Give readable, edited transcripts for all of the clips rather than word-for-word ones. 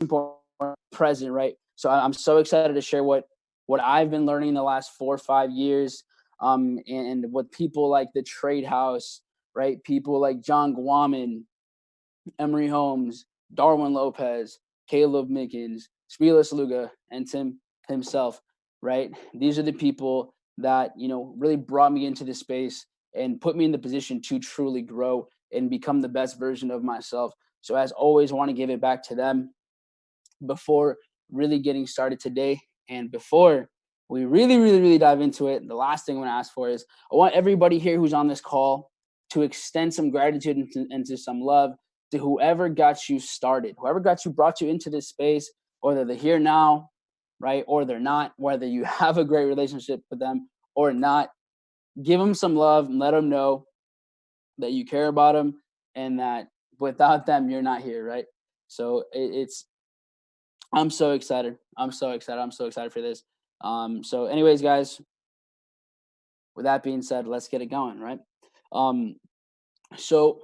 important, present, right? So I'm so excited to share what I've been learning in the last 4 or 5 years, and what people like the Trade House, right? People like John Guaman, Emory Holmes, Darwin Lopez, Caleb Mickens, Spieless Luga, and Tim himself, right? These are the people that, really brought me into this space and put me in the position to truly grow and become the best version of myself. So as always, I want to give it back to them before really getting started today. And before we really dive into it, the last thing I'm going to ask for is I want everybody here who's on this call to extend some gratitude and to some love to whoever got you started, whoever brought you into this space, whether they're here now, right, or they're not, whether you have a great relationship with them or not. Give them some love and let them know that you care about them and that without them, you're not here, right? So I'm so excited. I'm so excited for this. So anyways, guys, with that being said, let's get it going, right? So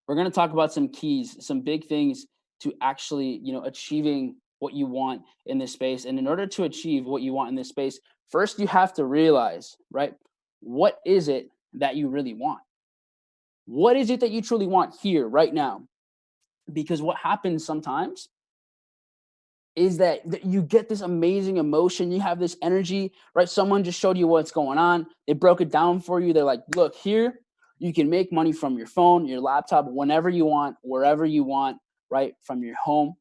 we're going to talk about some keys, some big things to actually, achieving what you want in this space. And in order to achieve what you want in this space, first you have to realize, right? What is it that you really want? What is it that you truly want here, right now? Because what happens sometimes is that you get this amazing emotion, you have this energy, right? Someone just showed you what's going on. They broke it down for you. They're like, look, here, you can make money from your phone, your laptop, whenever you want, wherever you want, right? From your home.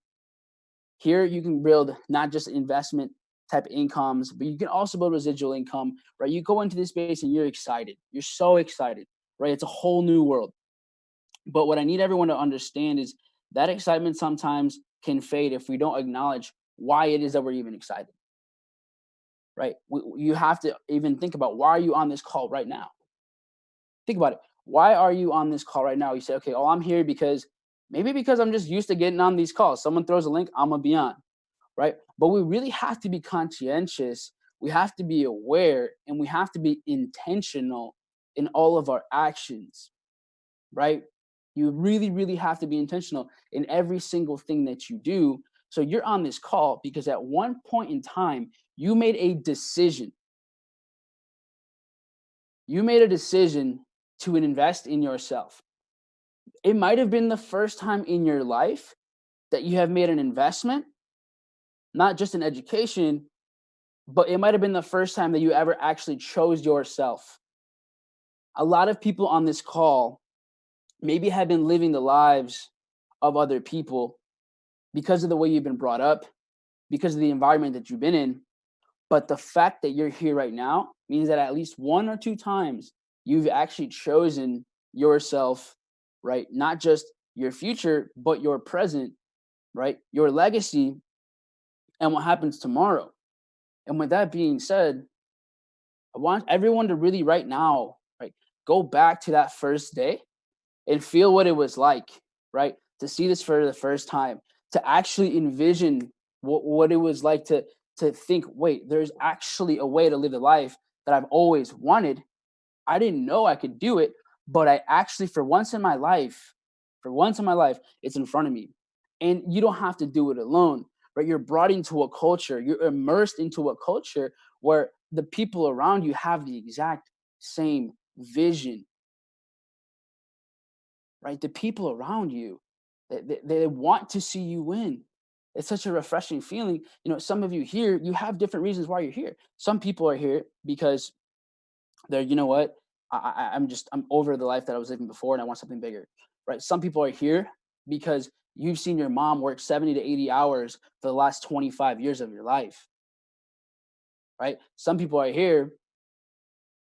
Here, you can build not just investment type incomes, but you can also build residual income, right? You go into this space and you're excited. You're so excited, right? It's a whole new world. But what I need everyone to understand is that excitement sometimes can fade if we don't acknowledge why it is that we're even excited, right? You have to even think about, why are you on this call right now? Think about it. Why are you on this call right now? You say, okay, I'm here because I'm just used to getting on these calls. Someone throws a link, I'm going to be on, right? But we really have to be conscientious. We have to be aware, and we have to be intentional in all of our actions, right? You really have to be intentional in every single thing that you do. So you're on this call because at one point in time, you made a decision. You made a decision to invest in yourself. It might have been the first time in your life that you have made an investment, not just in education, but it might have been the first time that you ever actually chose yourself. A lot of people on this call maybe have been living the lives of other people because of the way you've been brought up, because of the environment that you've been in. But the fact that you're here right now means that at least 1 or 2 times you've actually chosen yourself, right? Not just your future, but your present, right? Your legacy and what happens tomorrow. And with that being said, I want everyone to really right now, right, go back to that first day and feel what it was like, right? To see this for the first time, to actually envision what it was like to think, wait, there's actually a way to live the life that I've always wanted. I didn't know I could do it, but I actually, for once in my life, it's in front of me. And you don't have to do it alone, right? You're brought into a culture, you're immersed into a culture where the people around you have the exact same vision, right? The people around you, they want to see you win. It's such a refreshing feeling. Some of you here, you have different reasons why you're here. Some people are here because they're, I'm over the life that I was living before and I want something bigger, right? Some people are here because you've seen your mom work 70 to 80 hours for the last 25 years of your life, right? Some people are here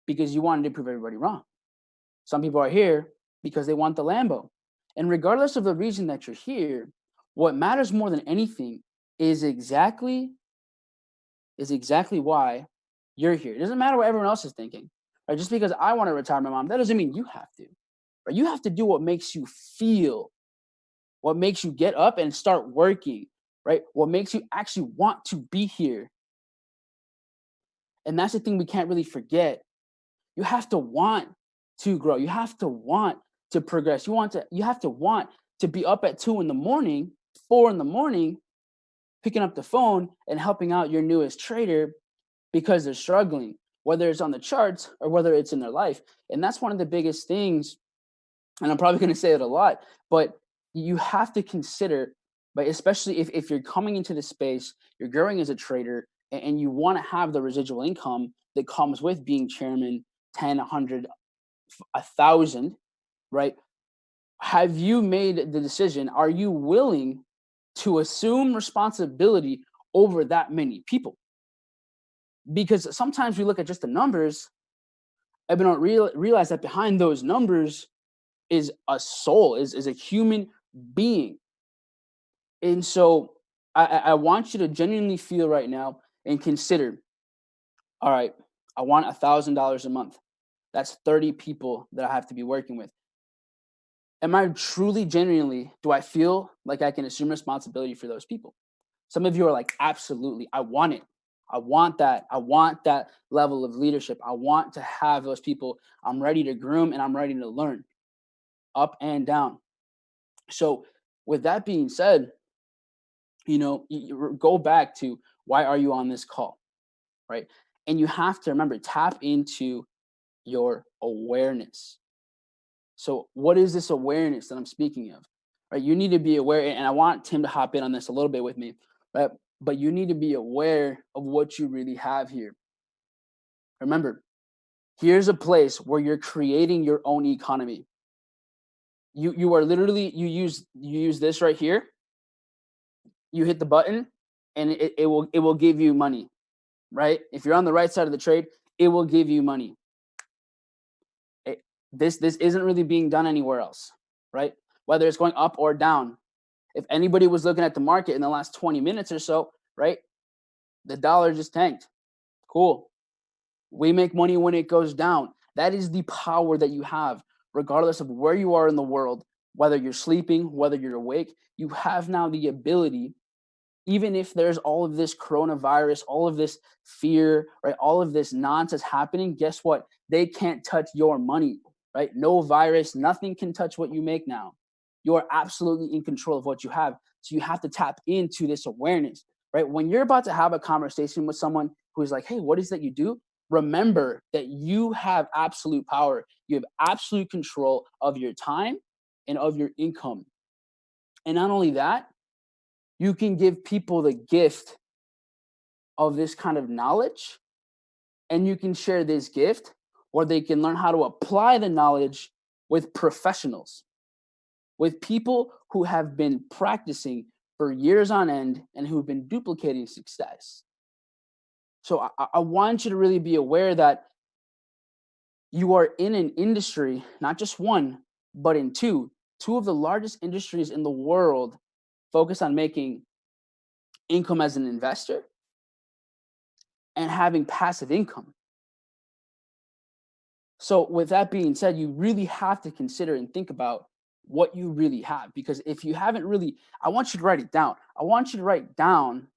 because you wanted to prove everybody wrong. Some people are here because they want the Lambo. And regardless of the reason that you're here, what matters more than anything is exactly why you're here. It doesn't matter what everyone else is thinking. Right? Just because I want to retire my mom, that doesn't mean you have to. Right? You have to do what makes you feel, what makes you get up and start working, right? What makes you actually want to be here. And that's the thing we can't really forget. You have to want to grow. You have to want to progress. You have to want to be up at 2 in the morning, 4 in the morning, picking up the phone and helping out your newest trader because they're struggling, whether it's on the charts or whether it's in their life. And that's one of the biggest things. And I'm probably going to say it a lot, but you have to consider, but especially if you're coming into the space, you're growing as a trader, and you want to have the residual income that comes with being chairman, 10, 100, 1,000, right? Have you made the decision? Are you willing to assume responsibility over that many people? Because sometimes we look at just the numbers and we don't realize that behind those numbers is a soul, is a human being. And so I want you to genuinely feel right now and consider, all right, I want $1,000 a month. That's 30 people that I have to be working with. Am I truly, genuinely, do I feel like I can assume responsibility for those people? Some of you are like, absolutely, I want it. I want that. I want that level of leadership. I want to have those people. I'm ready to groom and I'm ready to learn, up and down. So with that being said, you go back to, why are you on this call, right? And you have to remember, tap into your awareness. So what is this awareness that I'm speaking of, right? You need to be aware, and I want Tim to hop in on this a little bit with me, right? But you need to be aware of what you really have here. Remember, here's a place where you're creating your own economy. You are literally, you use this right here. You hit the button and it will give you money, right? If you're on the right side of the trade, it will give you money. This isn't really being done anywhere else, right? Whether it's going up or down. If anybody was looking at the market in the last 20 minutes or so, right? The dollar just tanked. Cool. We make money when it goes down. That is the power that you have, regardless of where you are in the world, whether you're sleeping, whether you're awake. You have now the ability, even if there's all of this coronavirus, all of this fear, right? All of this nonsense happening, guess what? They can't touch your money, right? No virus, nothing can touch what you make now. You are absolutely in control of what you have. So you have to tap into this awareness, right? When you're about to have a conversation with someone who's like, hey, what is that you do? Remember that you have absolute power. You have absolute control of your time and of your income. And not only that, you can give people the gift of this kind of knowledge, and you can share this gift, or they can learn how to apply the knowledge with professionals, with people who have been practicing for years on end and who've been duplicating success. So I want you to really be aware that you are in an industry, not just one, but in two of the largest industries in the world, focused on making income as an investor and having passive income. So with that being said, you really have to consider and think about what you really have, because if you haven't really, I want you to write it down. I want you to write down,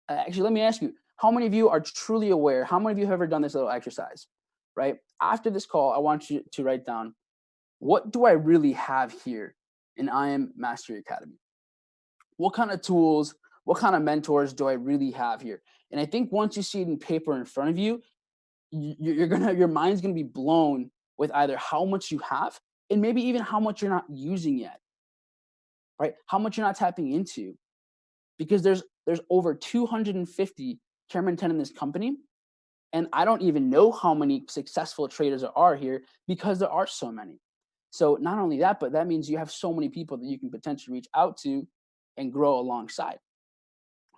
actually, let me ask you, how many of you are truly aware? How many of you have ever done this little exercise, right? After this call, I want you to write down, what do I really have here in I Am Mastery Academy? What kind of tools, what kind of mentors do I really have here? And I think once you see it in paper in front of you, your mind's gonna be blown with either how much you have and maybe even how much you're not using yet, right? How much you're not tapping into, because there's over 250 Chairman 10 in this company, and I don't even know how many successful traders there are here because there are so many. So not only that, but that means you have so many people that you can potentially reach out to and grow alongside,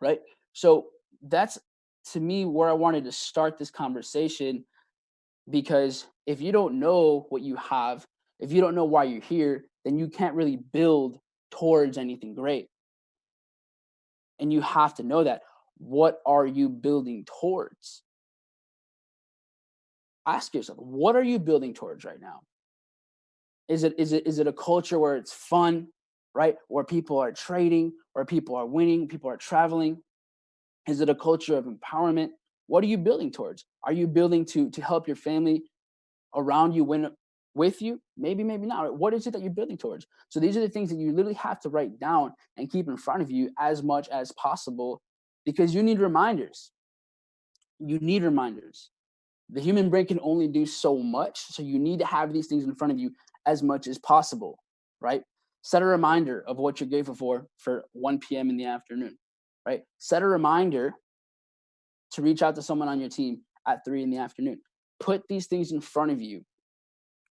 right? So that's, to me, where I wanted to start this conversation, because if you don't know what you have, if you don't know why you're here, then you can't really build towards anything great. And you have to know that. What are you building towards? Ask yourself, what are you building towards right now? Is it a culture where it's fun, right? Where people are trading, where people are winning, people are traveling? Is it a culture of empowerment? What are you building towards? Are you building to help your family around you win with you? Maybe, maybe not. Right? What is it that you're building towards? So these are the things that you literally have to write down and keep in front of you as much as possible, because you need reminders. You need reminders. The human brain can only do so much, so you need to have these things in front of you as much as possible, right? Set a reminder of what you're grateful for 1 p.m. in the afternoon, right? Set a reminder to reach out to someone on your team at 3 in the afternoon. Put these things in front of you,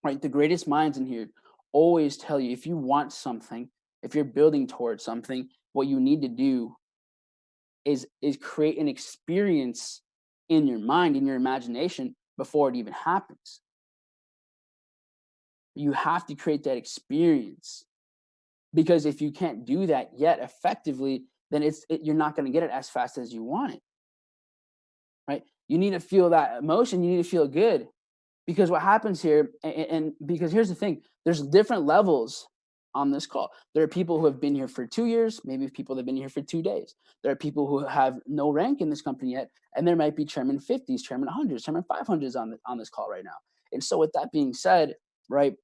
right? The greatest minds in here always tell you, if you want something, if you're building towards something, what you need to do is create an experience in your mind, in your imagination, before it even happens. You have to create that experience, because if you can't do that yet effectively, then you're not going to get it as fast as you want it, right? You need to feel that emotion. You need to feel good, because what happens here, and because here's the thing, there's different levels on this call. There are people who have been here for 2 years, maybe people that have been here for 2 days. There are people who have no rank in this company yet, and there might be Chairman 50s, Chairman 100s, Chairman 500s on this call right now. And so with that being said, right,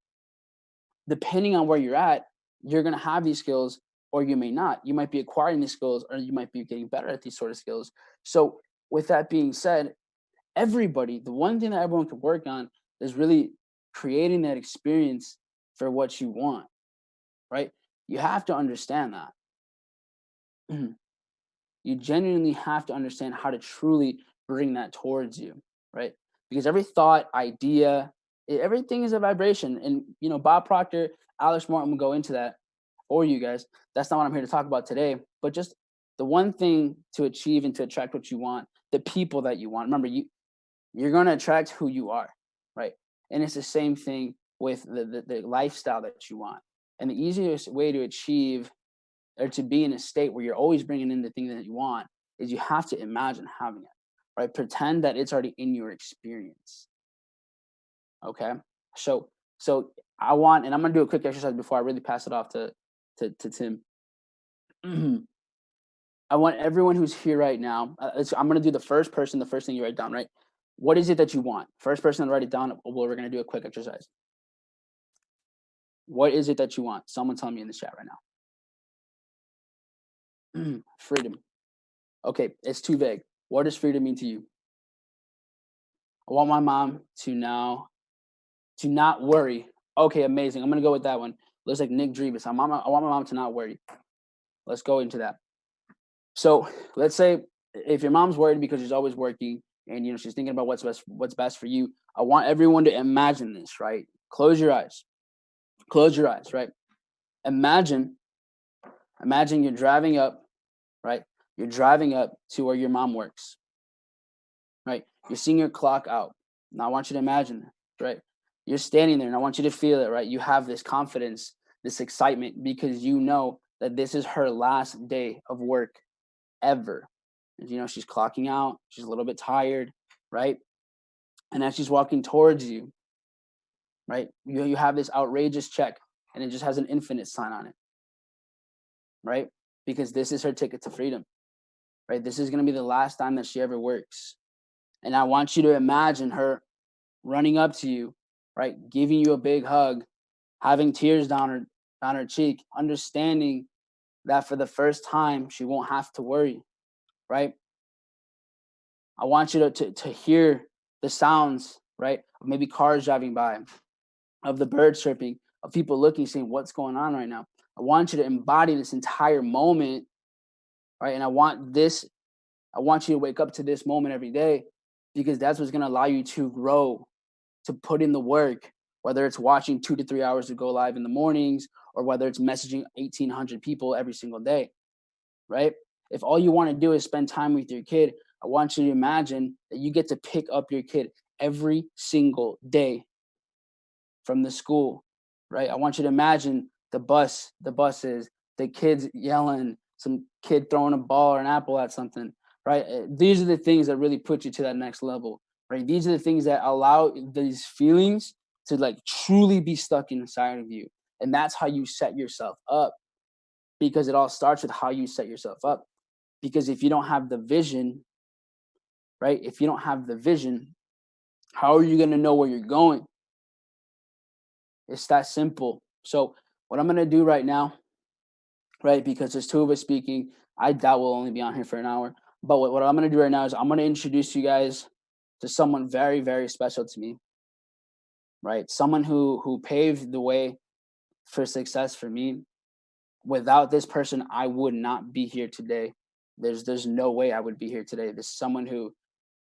depending on where you're at, you're going to have these skills, or you may not. You might be acquiring these skills, or you might be getting better at these sort of skills. So with that being said, everybody, the one thing that everyone can work on is really creating that experience for what you want, right? You have to understand that. You genuinely have to understand how to truly bring that towards you, right? Because every thought, idea, everything is a vibration. And, Bob Proctor, Alex Martin will go into that for you guys. That's not what I'm here to talk about today, but just the one thing to achieve and to attract what you want, the people that you want. Remember, you're going to attract who you are, right? And it's the same thing with the lifestyle that you want. And the easiest way to achieve, or to be in a state where you're always bringing in the thing that you want, is you have to imagine having it, right? Pretend that it's already in your experience. Okay. So I want, and I'm going to do a quick exercise before I really pass it off to Tim. I want everyone who's here right now, I'm going to do the first thing you write down, right? What is it that you want? First person to write it down, we're going to do a quick exercise. What is it that you want? Someone tell me in the chat right now. Freedom. Okay, it's too vague. What does freedom mean to you? I want my mom to not worry. Okay, amazing. I'm going to go with that one. Looks like Nick Drevis. I want my mom to not worry. Let's go into that. So let's say if your mom's worried because she's always working, and she's thinking about what's best for you, I want everyone to imagine this, right? Close your eyes, right? Imagine you're driving up, right? You're driving up to where your mom works, right? You're seeing your clock out. Now I want you to imagine that, right? You're standing there, and I want you to feel it, right? You have this confidence, this excitement, because you know that this is her last day of work ever. She's clocking out. She's a little bit tired, right? And as she's walking towards you, right, you have this outrageous check, and it just has an infinite sign on it, right? Because this is her ticket to freedom, right? This is going to be the last time that she ever works. And I want you to imagine her running up to you, right, giving you a big hug, having tears down her cheek, understanding that for the first time she won't have to worry, right? I want you to hear the sounds, right, of maybe cars driving by, of the birds chirping, of people looking, saying, what's going on right now? I want you to embody this entire moment, right? And I want you to wake up to this moment every day, because that's what's going to allow you to grow, to put in the work, whether it's watching 2 to 3 hours to go live in the mornings, or whether it's messaging 1,800 people every single day, right? If all you want to do is spend time with your kid, I want you to imagine that you get to pick up your kid every single day from the school, right? I want you to imagine the buses, the kids yelling, some kid throwing a ball or an apple at something, right? These are the things that really put you to that next level, right? These are the things that allow these feelings to truly be stuck inside of you. And that's how you set yourself up, because it all starts with how you set yourself up. Because if you don't have the vision, right? If you don't have the vision, how are you going to know where you're going? It's that simple. So what I'm going to do right now, right, because there's two of us speaking, I doubt we'll only be on here for an hour. But what I'm going to do right now is I'm going to introduce you guys to someone very, very special to me, right? Someone who paved the way for success for me. Without this person, I would not be here today. There's no way I would be here today. This is someone who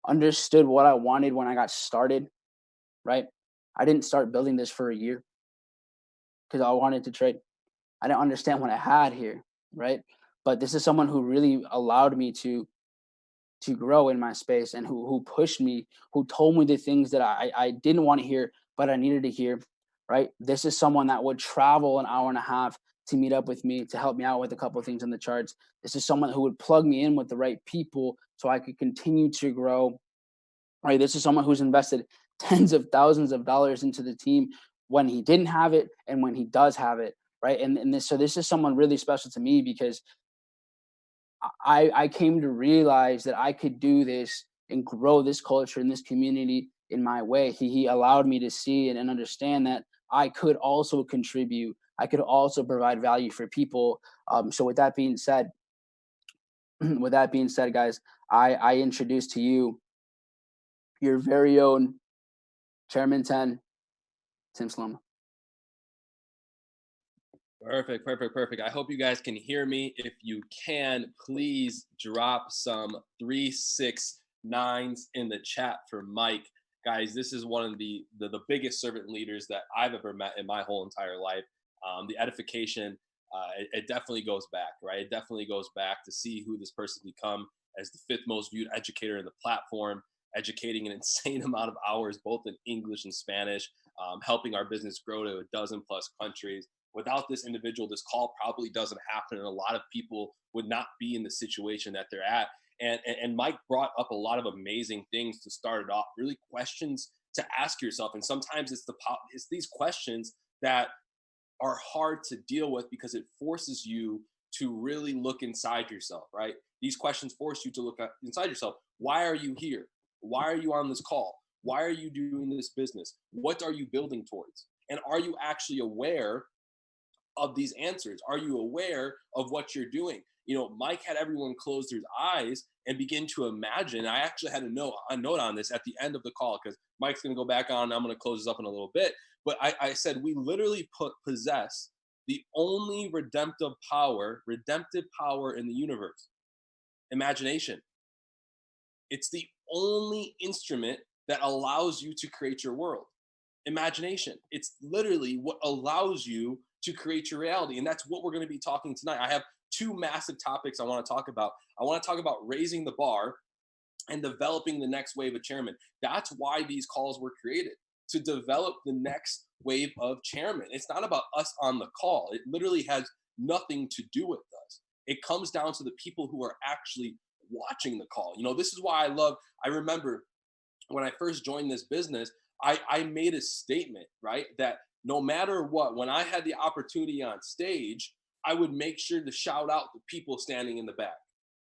understood what I wanted when I got started, right? I didn't start building this for a year because I wanted to trade. I didn't understand what I had here, right? But this is someone who really allowed me to grow in my space, and who pushed me, who told me the things that I didn't want to hear, but I needed to hear, right? This is someone that would travel an hour and a half to meet up with me, to help me out with a couple of things on the charts. This is someone who would plug me in with the right people so I could continue to grow, right? This is someone who's invested tens of thousands of dollars into the team when he didn't have it and when he does have it, right? And this is someone really special to me because I came to realize that I could do this and grow this culture and this community in my way. He allowed me to see and understand that I could also contribute. I could also provide value for people. So with that being said, guys, I introduce to you your very own Chairman 10, Tim Sloma. Perfect. I hope you guys can hear me. If you can, please drop some 369s in the chat for Mike. Guys, this is one of the biggest servant leaders that I've ever met in my whole entire life. The edification, it definitely goes back, right? It definitely goes back to see who this person become as the 5th most viewed educator in the platform, educating an insane amount of hours, both in English and Spanish, helping our business grow to 12+ countries. Without this individual, this call probably doesn't happen, and a lot of people would not be in the situation that they're at. And Mike brought up a lot of amazing things to start it off, really questions to ask yourself. And sometimes it's these questions that are hard to deal with because it forces you to really look inside yourself, right? These questions force you to look inside yourself. Why are you here? Why are you on this call? Why are you doing this business? What are you building towards? And are you actually aware of these answers? Are you aware of what you're doing? You know, Mike had everyone close their eyes and begin to imagine. I actually had a note on this at the end of the call because Mike's going to go back on. I'm going to close this up in a little bit. But I said we literally possess the only redemptive power in the universe: imagination. It's the only instrument that allows you to create your world. Imagination. It's literally what allows you to create your reality. And that's what we're going to be talking tonight. I have 2 massive topics I want to talk about. I want to talk about raising the bar and developing the next wave of chairmen. That's why these calls were created, to develop the next wave of chairmen. It's not about us on the call. It literally has nothing to do with us. It comes down to the people who are actually watching the call. You know, this is why I remember when I first joined this business, I made a statement, right? That no matter what, when I had the opportunity on stage, I would make sure to shout out the people standing in the back,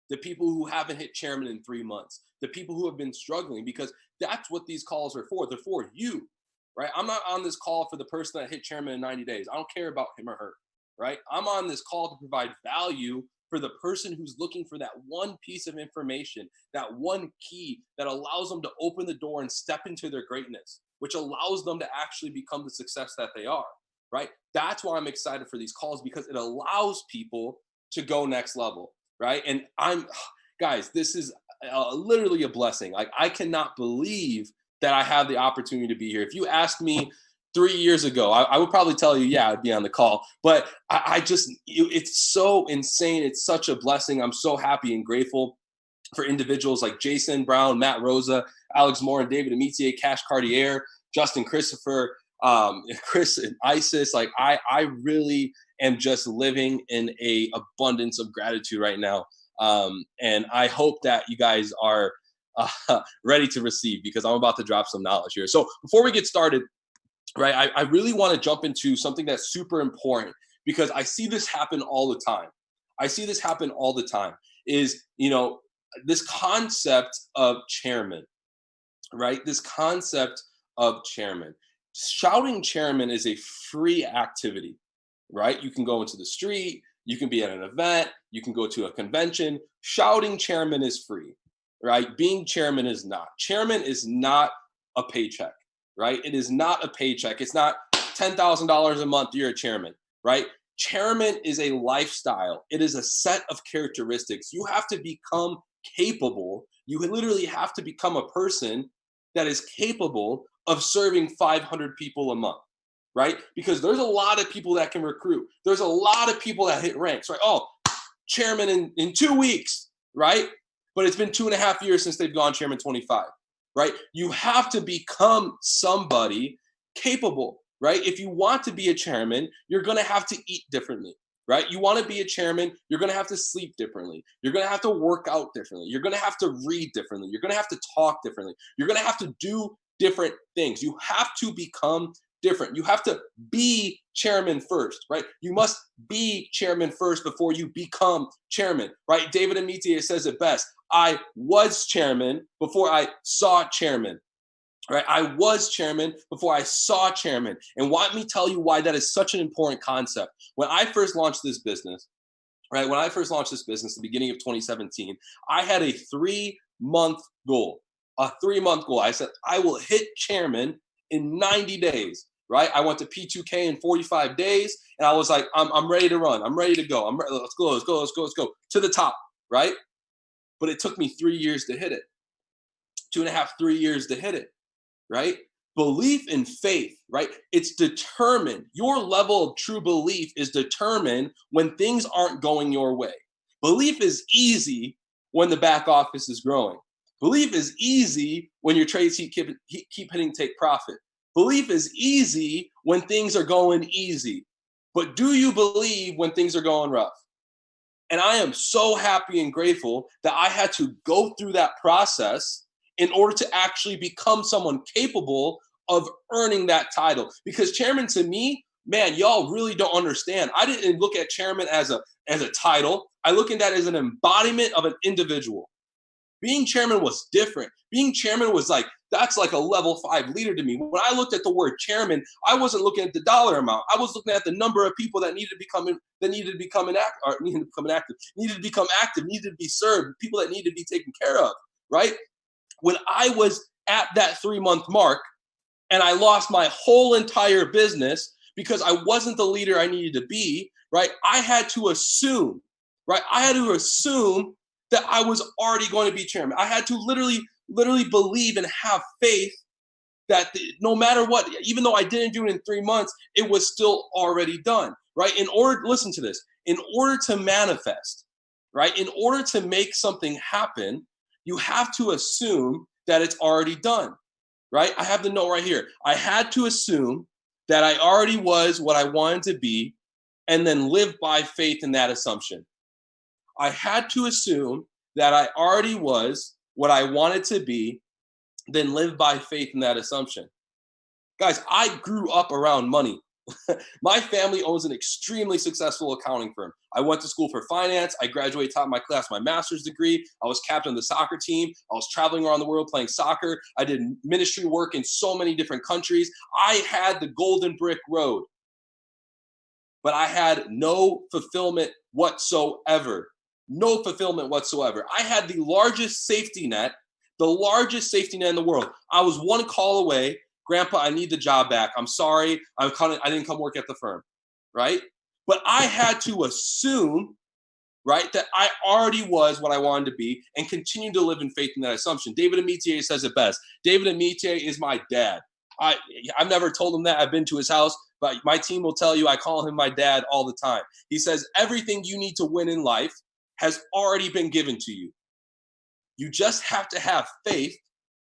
the people who haven't hit chairman in 3 months, the people who have been struggling, because that's what these calls are for. They're for you, right? I'm not on this call for the person that hit chairman in 90 days. I don't care about him or her, right? I'm on this call to provide value for the person who's looking for that one piece of information, that one key that allows them to open the door and step into their greatness, which allows them to actually become the success that they are, right? That's why I'm excited for these calls, because it allows people to go next level, right? And guys, this is literally a blessing. Like, I cannot believe that I have the opportunity to be here. If you asked me 3 years ago, I would probably tell you, yeah, I'd be on the call. But it's so insane. It's such a blessing. I'm so happy and grateful for individuals like Jason Brown, Matt Rosa, Alex Moore, and David Amitier, Cash Cartier, Justin Christopher, Chris and Isis. Like, I really am just living in a abundance of gratitude right now. And I hope that you guys are ready to receive, because I'm about to drop some knowledge here. So before we get started, right, I really want to jump into something that's super important, because I see this happen all the time. Is, you know, this concept of chairman, right? This concept of chairman. shouting chairman is a free activity, right? You can go into the street, you can be at an event, you can go to a convention. Shouting chairman is free, right? Being chairman is not. Chairman is not a paycheck, right? It is not a paycheck. It's not $10,000 a month, you're a chairman, right? Chairman is a lifestyle. It is a set of characteristics. You have to become capable. You literally have to become a person that is capable of serving 500 people a month, right? Because there's a lot of people that can recruit. There's a lot of people that hit ranks, right? Oh, chairman in 2 weeks, right? But it's been 2.5 years since they've gone chairman 25, right? You have to become somebody capable, right? If you want to be a chairman, you're going to have to eat differently, right? You want to be a chairman, you're going to have to sleep differently. You're going to have to work out differently. You're going to have to read differently. You're going to have to talk differently. You're going to have to do different things. You have to become different. You have to be chairman first, right? You must be chairman first before you become chairman, right? 𝐷𝐸𝐻𝐸𝐻 says it best. I was chairman before I saw chairman, right? I was chairman before I saw chairman. And let me tell you why that is such an important concept. When I first launched this business, right? When I first launched this business, the beginning of 2017, I had a 3-month goal, I said, I will hit chairman in 90 days, right? I went to P2K in 45 days, and I was like, I'm ready to run. I'm ready to go. Let's go to the top, right? But it took me 3 years to hit it. 2.5, 3 years to hit it, right? Belief and faith, right? It's determined. Your level of true belief is determined when things aren't going your way. Belief is easy when the back office is growing. Belief is easy when your trades keep hitting take profit. Belief is easy when things are going easy. But do you believe when things are going rough? And I am so happy and grateful that I had to go through that process in order to actually become someone capable of earning that title. Because chairman, to me, man, y'all really don't understand. I didn't look at chairman as a title. I look at that as an embodiment of an individual. Being chairman was different. Being chairman was like, that's like a level 5 leader to me. When I looked at the word chairman, I wasn't looking at the dollar amount. I was looking at the number of people that needed to become active, needed to be served, people that needed to be taken care of, right? When I was at that 3-month mark and I lost my whole entire business because I wasn't the leader I needed to be, right? I had to assume that I was already going to be chairman. I had to literally believe and have faith that no matter what, even though I didn't do it in 3 months, it was still already done, right? Listen to this, in order to manifest, right? In order to make something happen, you have to assume that it's already done, right? I have the note right here. I had to assume that I already was what I wanted to be and then live by faith in that assumption. I had to assume that I already was what I wanted to be, then live by faith in that assumption. Guys, I grew up around money. My family owns an extremely successful accounting firm. I went to school for finance. I graduated top of my class, my master's degree. I was captain of the soccer team. I was traveling around the world playing soccer. I did ministry work in so many different countries. I had the golden brick road, but I had no fulfillment whatsoever. No fulfillment whatsoever. I had the largest safety net in the world. I was one call away. Grandpa, I need the job back. I'm sorry. I didn't come work at the firm, right? But I had to assume, right, that I already was what I wanted to be and continue to live in faith in that assumption. 𝐷𝐸𝐻𝐸𝐻 says it best. 𝐷𝐸𝐻𝐸𝐻 is my dad. I've never told him that. I've been to his house, but my team will tell you I call him my dad all the time. He says, everything you need to win in life has already been given to you. You just have to have faith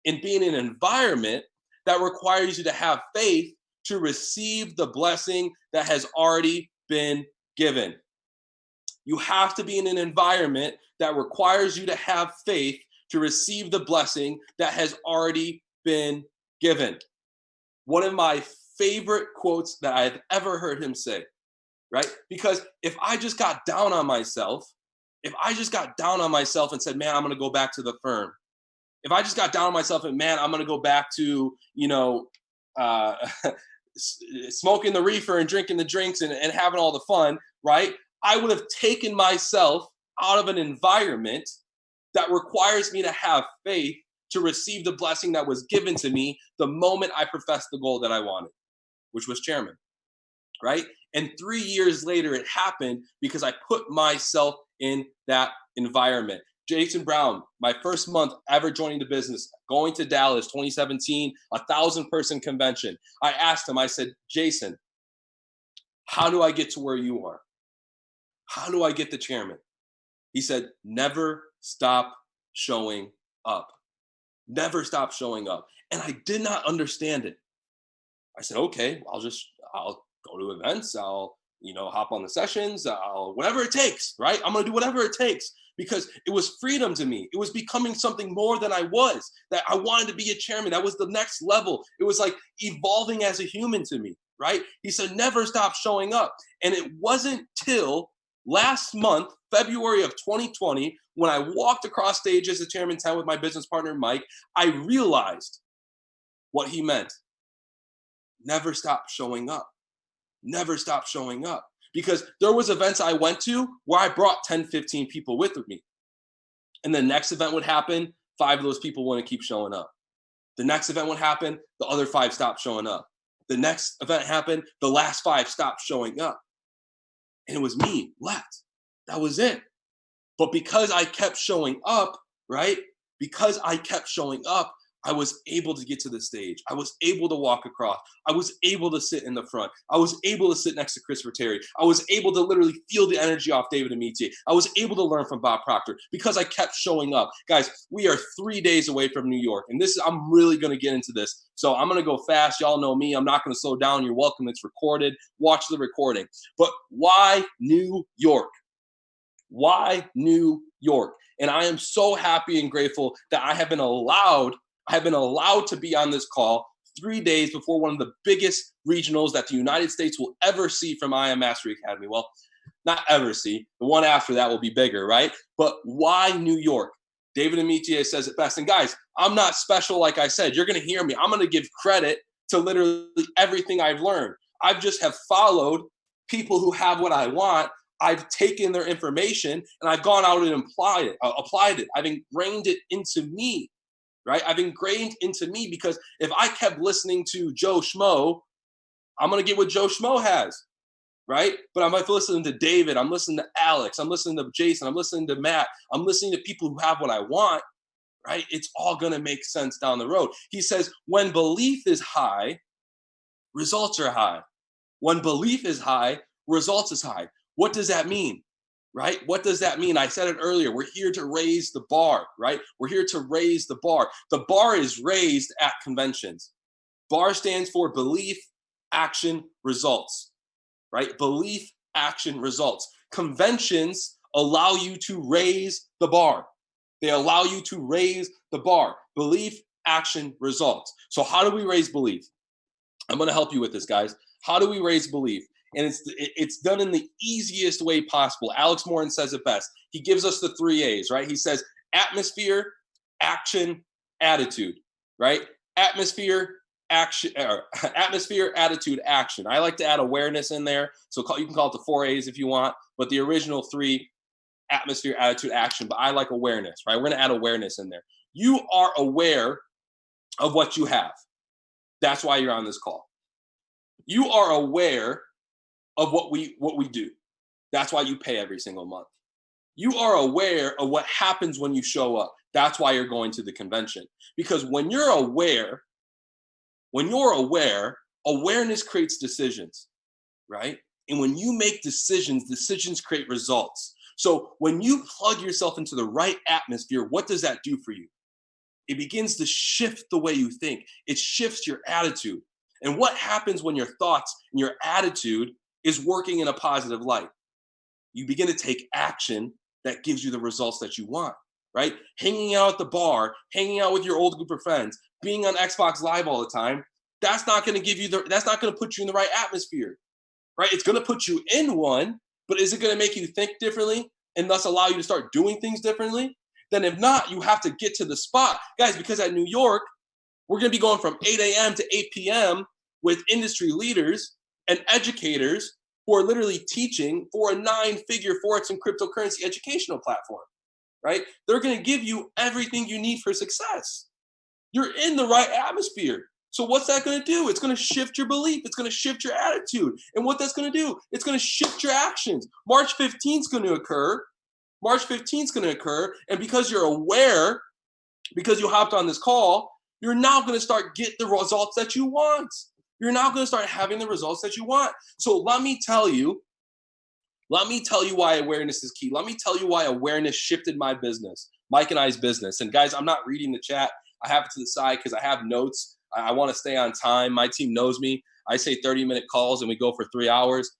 in being in an environment that requires you to have faith to receive the blessing that has already been given. You have to be in an environment that requires you to have faith to receive the blessing that has already been given. One of my favorite quotes that I've ever heard him say, right? Because if I just got down on myself and said, man, I'm going to go back to the firm. If I just got down on myself and, man, I'm going to go back to, smoking the reefer and drinking the drinks and having all the fun, right? I would have taken myself out of an environment that requires me to have faith to receive the blessing that was given to me the moment I professed the goal that I wanted, which was chairman, right? And 3 years later, it happened because I put myself in that environment. Jason Brown, my first month ever joining the business, going to Dallas, 2017, 1,000-person convention. I asked him, I said, Jason, how do I get to where you are? How do I get the chairman? He said, never stop showing up. Never stop showing up. And I did not understand it. I said, okay, I'll go to events. I'll, hop on the sessions. Whatever it takes, right? I'm going to do whatever it takes because it was freedom to me. It was becoming something more than I was, that I wanted to be a chairman. That was the next level. It was like evolving as a human to me, right? He said, never stop showing up. And it wasn't till last month, February of 2020, when I walked across stage as a chairman 10 with my business partner, Mike, I realized what he meant. Never stop showing up. Never stop showing up. Because there was events I went to where I brought 10, 15 people with me. And the next event would happen, 5 of those people wouldn't keep showing up. The next event would happen, the other 5 stopped showing up. The next event happened, the last 5 stopped showing up. And it was me left. That was it. But because I kept showing up, right? Because I kept showing up, I was able to get to the stage. I was able to walk across. I was able to sit in the front. I was able to sit next to Christopher Terry. I was able to literally feel the energy off 𝐷𝐸𝐻𝐸. I was able to learn from Bob Proctor because I kept showing up. Guys, we are 3 days away from New York. And I'm really going to get into this. So I'm going to go fast. Y'all know me. I'm not going to slow down. You're welcome. It's recorded. Watch the recording. But why New York? Why New York? And I am so happy and grateful that I have been allowed to be on this call 3 days before one of the biggest regionals that the United States will ever see from I Am Mastery Academy. Well, not ever see. The one after that will be bigger, right? But why New York? 𝐷𝐸𝐻𝐸 says it best. And guys, I'm not special, like I said. You're going to hear me. I'm going to give credit to literally everything I've learned. I've just have followed people who have what I want. I've taken their information and I've gone out and applied it. I've ingrained it into me. Right? I've ingrained into me because if I kept listening to Joe Schmo, I'm going to get what Joe Schmo has, right? But I'm listening to David, I'm listening to Alex, I'm listening to Jason, I'm listening to Matt, I'm listening to people who have what I want, right? It's all going to make sense down the road. He says, when belief is high, results are high. When belief is high, results is high. What does that mean? Right? What does that mean? I said it earlier. We're here to raise the bar, right? We're here to raise the bar. The bar is raised at conventions. BAR stands for belief, action, results, right? Belief, action, results. Conventions allow you to raise the bar. They allow you to raise the bar. Belief, action, results. So how do we raise belief? I'm going to help you with this, guys. How do we raise belief? And it's done in the easiest way possible. Alex Morin says it best. He gives us the 3 A's, right? He says atmosphere, action, attitude, right? Atmosphere, action, atmosphere, attitude, action. I like to add awareness in there. So you can call it the 4 A's if you want, but the original 3, atmosphere, attitude, action. But I like awareness, right? We're going to add awareness in there. You are aware of what you have. That's why you're on this call. You are aware of what we do. That's why you pay every single month. You are aware of what happens when you show up. That's why you're going to the convention. Because when you're aware, awareness creates decisions, right? And when you make decisions create results. So when you plug yourself into the right atmosphere, what does that do for you? It begins to shift the way you think. It shifts your attitude. And what happens when your thoughts and your attitude is working in a positive light? You begin to take action that gives you the results that you want, right? Hanging out at the bar, hanging out with your old group of friends, being on Xbox Live all the time, that's not going to put you in the right atmosphere, right? It's going to put you in one, but is it going to make you think differently and thus allow you to start doing things differently? Then if not, you have to get to the spot. Guys, because at New York, We're going to be going from 8 a.m. to 8 p.m. with industry leaders and educators who are literally teaching for a 9-figure Forex and cryptocurrency educational platform, right? They're going to give you everything you need for success. You're in the right atmosphere. So what's that going to do? It's going to shift your belief. It's going to shift your attitude. And what that's going to do, it's going to shift your actions. March 15th is going to occur. March 15th is going to occur. And because you're aware, because you hopped on this call, you're now going to start get the results that you want. You're now going to start having the results that you want. So let me tell you why awareness is key. Let me tell you why awareness shifted my business, Mike and I's business. And guys, I'm not reading the chat. I have it to the side because I have notes. I want to stay on time. My team knows me. I say 30-minute calls and we go for 3 hours.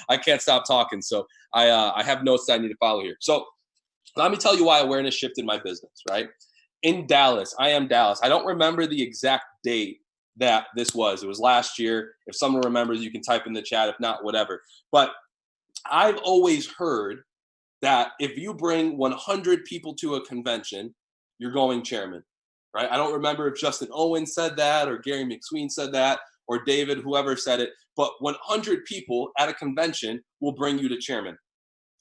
I can't stop talking. So I have notes that I need to follow here. So let me tell you why awareness shifted my business, right? In Dallas, I am Dallas. I don't remember the exact date that this was. It was last year. If someone remembers, you can type in the chat. If not, whatever. But I've always heard that if you bring 100 people to a convention, you're going chairman. Right? I don't remember if Justin Owen said that or Gary McSween said that or David, whoever said it, but 100 people at a convention will bring you to chairman.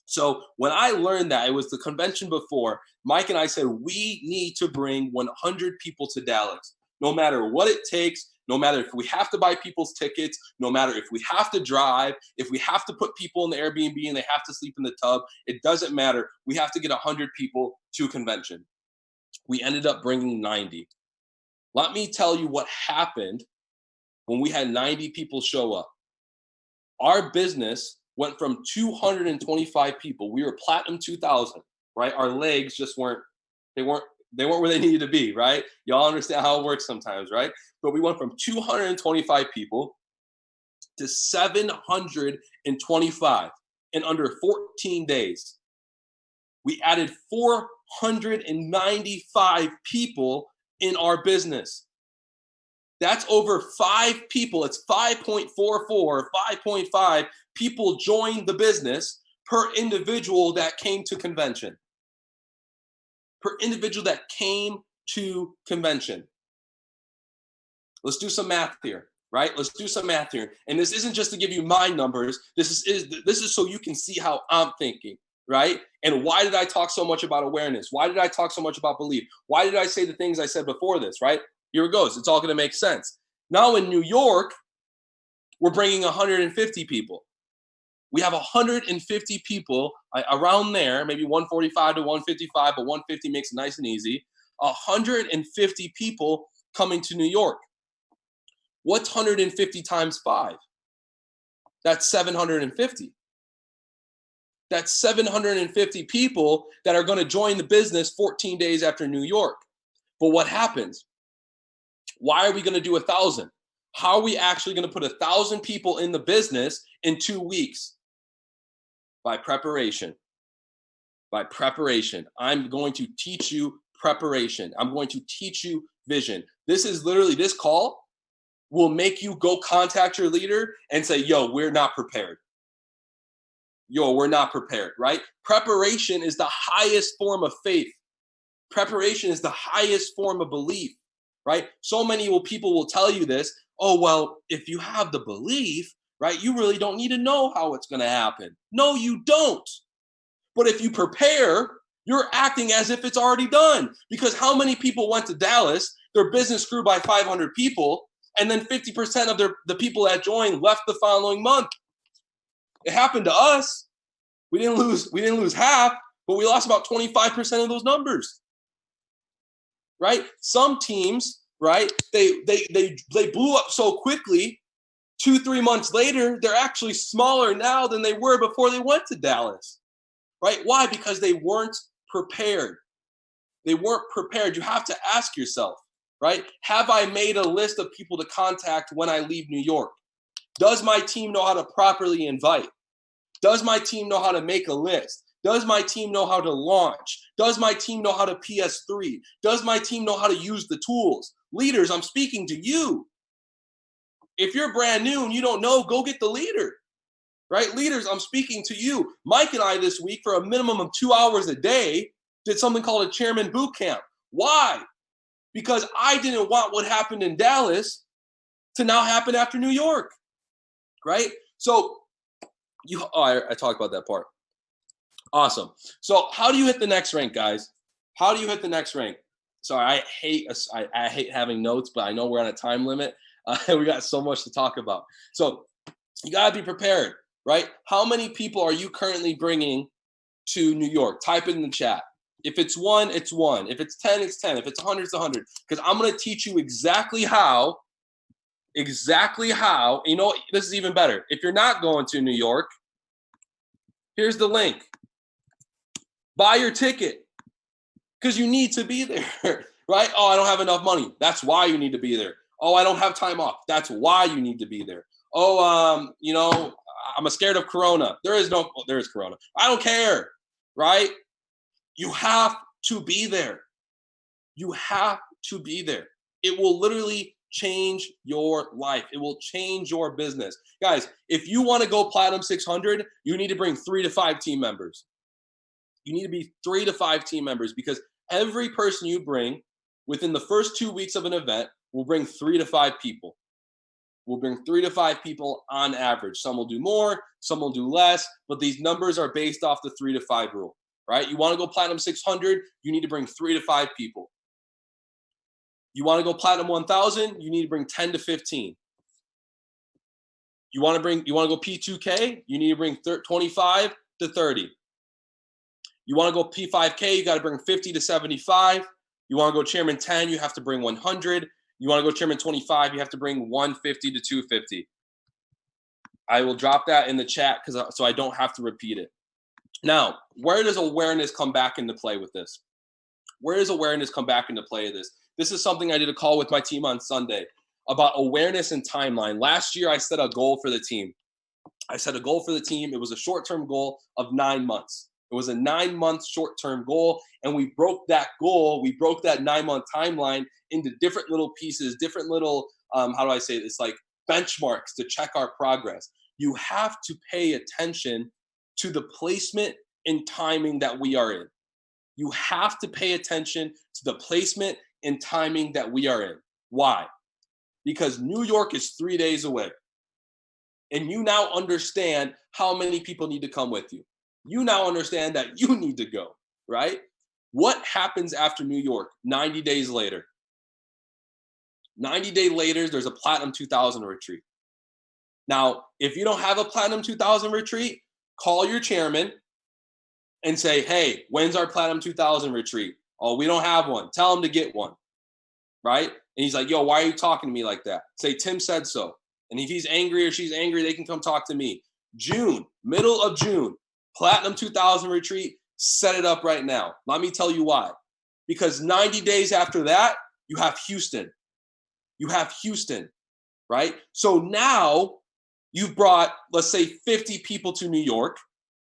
So when I learned that, it was the convention before, Mike and I said, we need to bring 100 people to Dallas, no matter what it takes, no matter if we have to buy people's tickets, no matter if we have to drive, if we have to put people in the Airbnb and they have to sleep in the tub, it doesn't matter. We have to get 100 people to a convention. We ended up bringing 90. Let me tell you what happened when we had 90 people show up. Our business went from 225 people. We were platinum 2000, right? Our legs just weren't where they needed to be, right? Y'all understand how it works sometimes, right? But we went from 225 people to 725 in under 14 days. We added 495 people in our business. That's over 5 people. It's 5.44 or 5.5 people joined the business per individual that came to convention. Per individual that came to convention. Let's do some math here, right? Let's do some math here. And this isn't just to give you my numbers. This is so you can see how I'm thinking. Right? And why did I talk so much about awareness? Why did I talk so much about belief? Why did I say the things I said before this, right? Here it goes. It's all going to make sense. Now in New York, we're bringing 150 people. We have 150 people around there, maybe 145 to 155, but 150 makes it nice and easy. 150 people coming to New York. What's 150 times 5? That's 750. That's 750 people that are going to join the business 14 days after New York. But what happens? Why are we going to do 1,000? How are we actually going to put 1,000 people in the business in 2 weeks? By preparation. By preparation. I'm going to teach you preparation. I'm going to teach you vision. This is literally, this call will make you go contact your leader and say, yo, we're not prepared. Yo, we're not prepared, right? Preparation is the highest form of faith. Preparation is the highest form of belief, right? So many people will tell you this. Oh, well, if you have the belief, right, you really don't need to know how it's going to happen. No, you don't. But if you prepare, you're acting as if it's already done. Because how many people went to Dallas, their business grew by 500 people, and then 50% of the people that joined left the following month? It happened to us. We didn't lose half, but we lost about 25% of those numbers. Right? Some teams, right? They blew up so quickly. 2-3 months later, they're actually smaller now than they were before they went to Dallas. Right? Why? Because they weren't prepared. They weren't prepared. You have to ask yourself, right? Have I made a list of people to contact when I leave New York? Does my team know how to properly invite? Does my team know how to make a list? Does my team know how to launch? Does my team know how to PS3? Does my team know how to use the tools? Leaders, I'm speaking to you. If you're brand new and you don't know, go get the leader, right? Leaders, I'm speaking to you. Mike and I this week, for a minimum of 2 hours a day, did something called a Chairman boot camp. Why? because I didn't want what happened in Dallas to now happen after New York, right? So I talked about that part. Awesome. So how do you hit the next rank, guys? How do you hit the next rank? Sorry, I hate having notes, but I know we're on a time limit. We got so much to talk about. So you got to be prepared, right? How many people are you currently bringing to New York? Type it in the chat. If it's 1, it's 1. If it's 10, it's 10. If it's 100, it's 100. Because I'm going to teach you exactly how, you know, this is even better. If you're not going to New York, here's the link. Buy your ticket because you need to be there, right? Oh, I don't have enough money. That's why you need to be there. Oh, I don't have time off. That's why you need to be there. Oh, you know, I'm scared of Corona. There is Corona. I don't care, right? You have to be there. You have to be there. It will literally change your life. It will change your business. Guys, if you want to go Platinum 600, you need to bring 3 to 5 team members. You need to be 3 to 5 team members because every person you bring within the first 2 weeks of an event will bring 3 to 5 people. We'll bring 3 to 5 people on average. Some will do more, some will do less, but these numbers are based off the 3 to 5 rule, right? You want to go Platinum 600, you need to bring 3 to 5 people. You want to go Platinum 1000, you need to bring 10 to 15. You want to go P2K, you need to bring 25 to 30. You want to go P5K, you got to bring 50 to 75. You want to go Chairman 10, you have to bring 100. You want to go Chairman 25, you have to bring 150 to 250. I will drop that in the chat so I don't have to repeat it. Now, where does awareness come back into play with this? Where does awareness come back into play with this? This is something I did a call with my team on Sunday about awareness and timeline. Last year, I set a goal for the team. It was a short-term goal of 9 months. It was a 9-month short-term goal, and we broke that goal. We broke that 9-month timeline into different little pieces, different little, it's like benchmarks to check our progress. You have to pay attention to the placement and timing that we are in. You have to pay attention to the placement and timing that we are in. Why? Because New York is 3 days away. And you now understand how many people need to come with you. You now understand that you need to go, right? What happens after New York 90 days later? 90 days later, there's a Platinum 2000 retreat. Now, if you don't have a Platinum 2000 retreat, call your chairman and say, hey, when's our Platinum 2000 retreat? Oh, we don't have one. Tell him to get one, right? And he's like, yo, why are you talking to me like that? Say, Tim said so. And if he's angry or she's angry, they can come talk to me. June, middle of June, Platinum 2000 retreat, set it up right now. Let me tell you why. Because 90 days after that, you have Houston. Right? So now you've brought, let's say, 50 people to New York.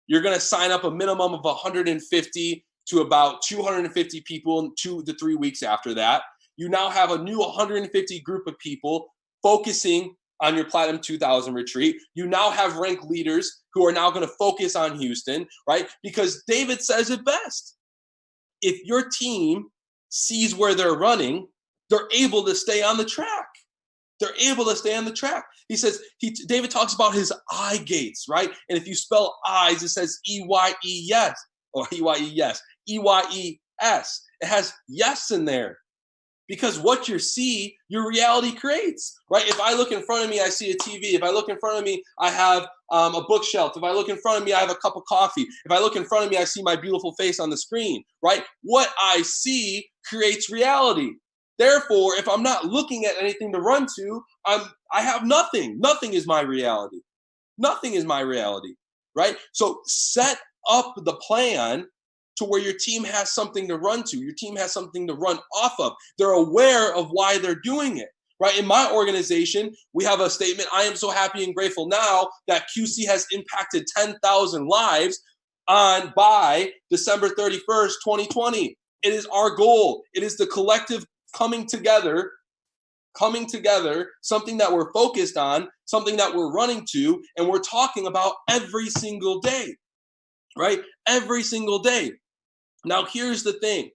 You're going to sign up a minimum of 150 to about 250 people in 2 to 3 weeks after that. You now have a new 150 group of people focusing on your Platinum 2000 retreat. You now have rank leaders who are now going to focus on Houston, right? Because David says it best. If your team sees where they're running, they're able to stay on the track. He says, David talks about his eye gates, right? And if you spell eyes, it says E-Y-E-yes, or E-Y-E-yes, E-Y-E-S. It has yes in there. Because what you see, your reality creates, right? If I look in front of me, I see a TV. If I look in front of me, I have a bookshelf. If I look in front of me, I have a cup of coffee. If I look in front of me, I see my beautiful face on the screen, right? What I see creates reality. Therefore, if I'm not looking at anything to run to, I have nothing. Nothing is my reality. Right? So set up the plan to where your team has something to run to. Your team has something to run off of. They're aware of why they're doing it, right? In my organization, we have a statement, I am so happy and grateful now that QC has impacted 10,000 lives by December 31st, 2020. It is our goal. It is the collective coming together, something that we're focused on, something that we're running to, and we're talking about every single day, right? Every single day. Now, here's the thing.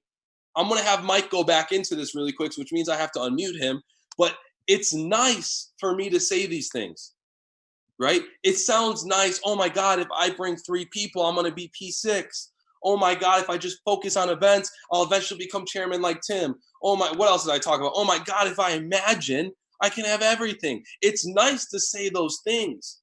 I'm going to have Mike go back into this really quick, which means I have to unmute him. But it's nice for me to say these things, right? It sounds nice. Oh my God, if I bring 3 people, I'm going to be P6. Oh my God, if I just focus on events, I'll eventually become chairman like Tim. Oh my, what else did I talk about? Oh my God, if I imagine, I can have everything. It's nice to say those things,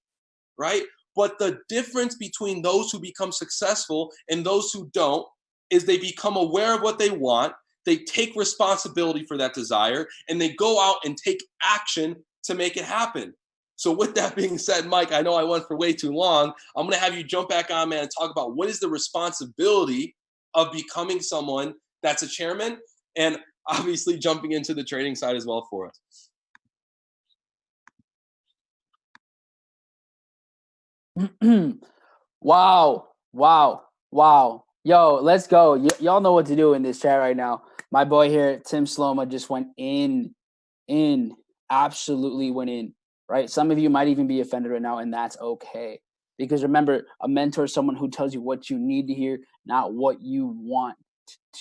right? But the difference between those who become successful and those who don't is they become aware of what they want, they take responsibility for that desire, and they go out and take action to make it happen. So with that being said, Mike, I know I went for way too long. I'm going to have you jump back on, man, and talk about what is the responsibility of becoming someone that's a chairman, and obviously jumping into the trading side as well for us. Wow. Yo, let's go. Y'all know what to do in this chat right now. My boy here, Tim Sloma, just went in, absolutely went in, right? Some of you might even be offended right now, and that's okay. Because remember, a mentor is someone who tells you what you need to hear, not what you want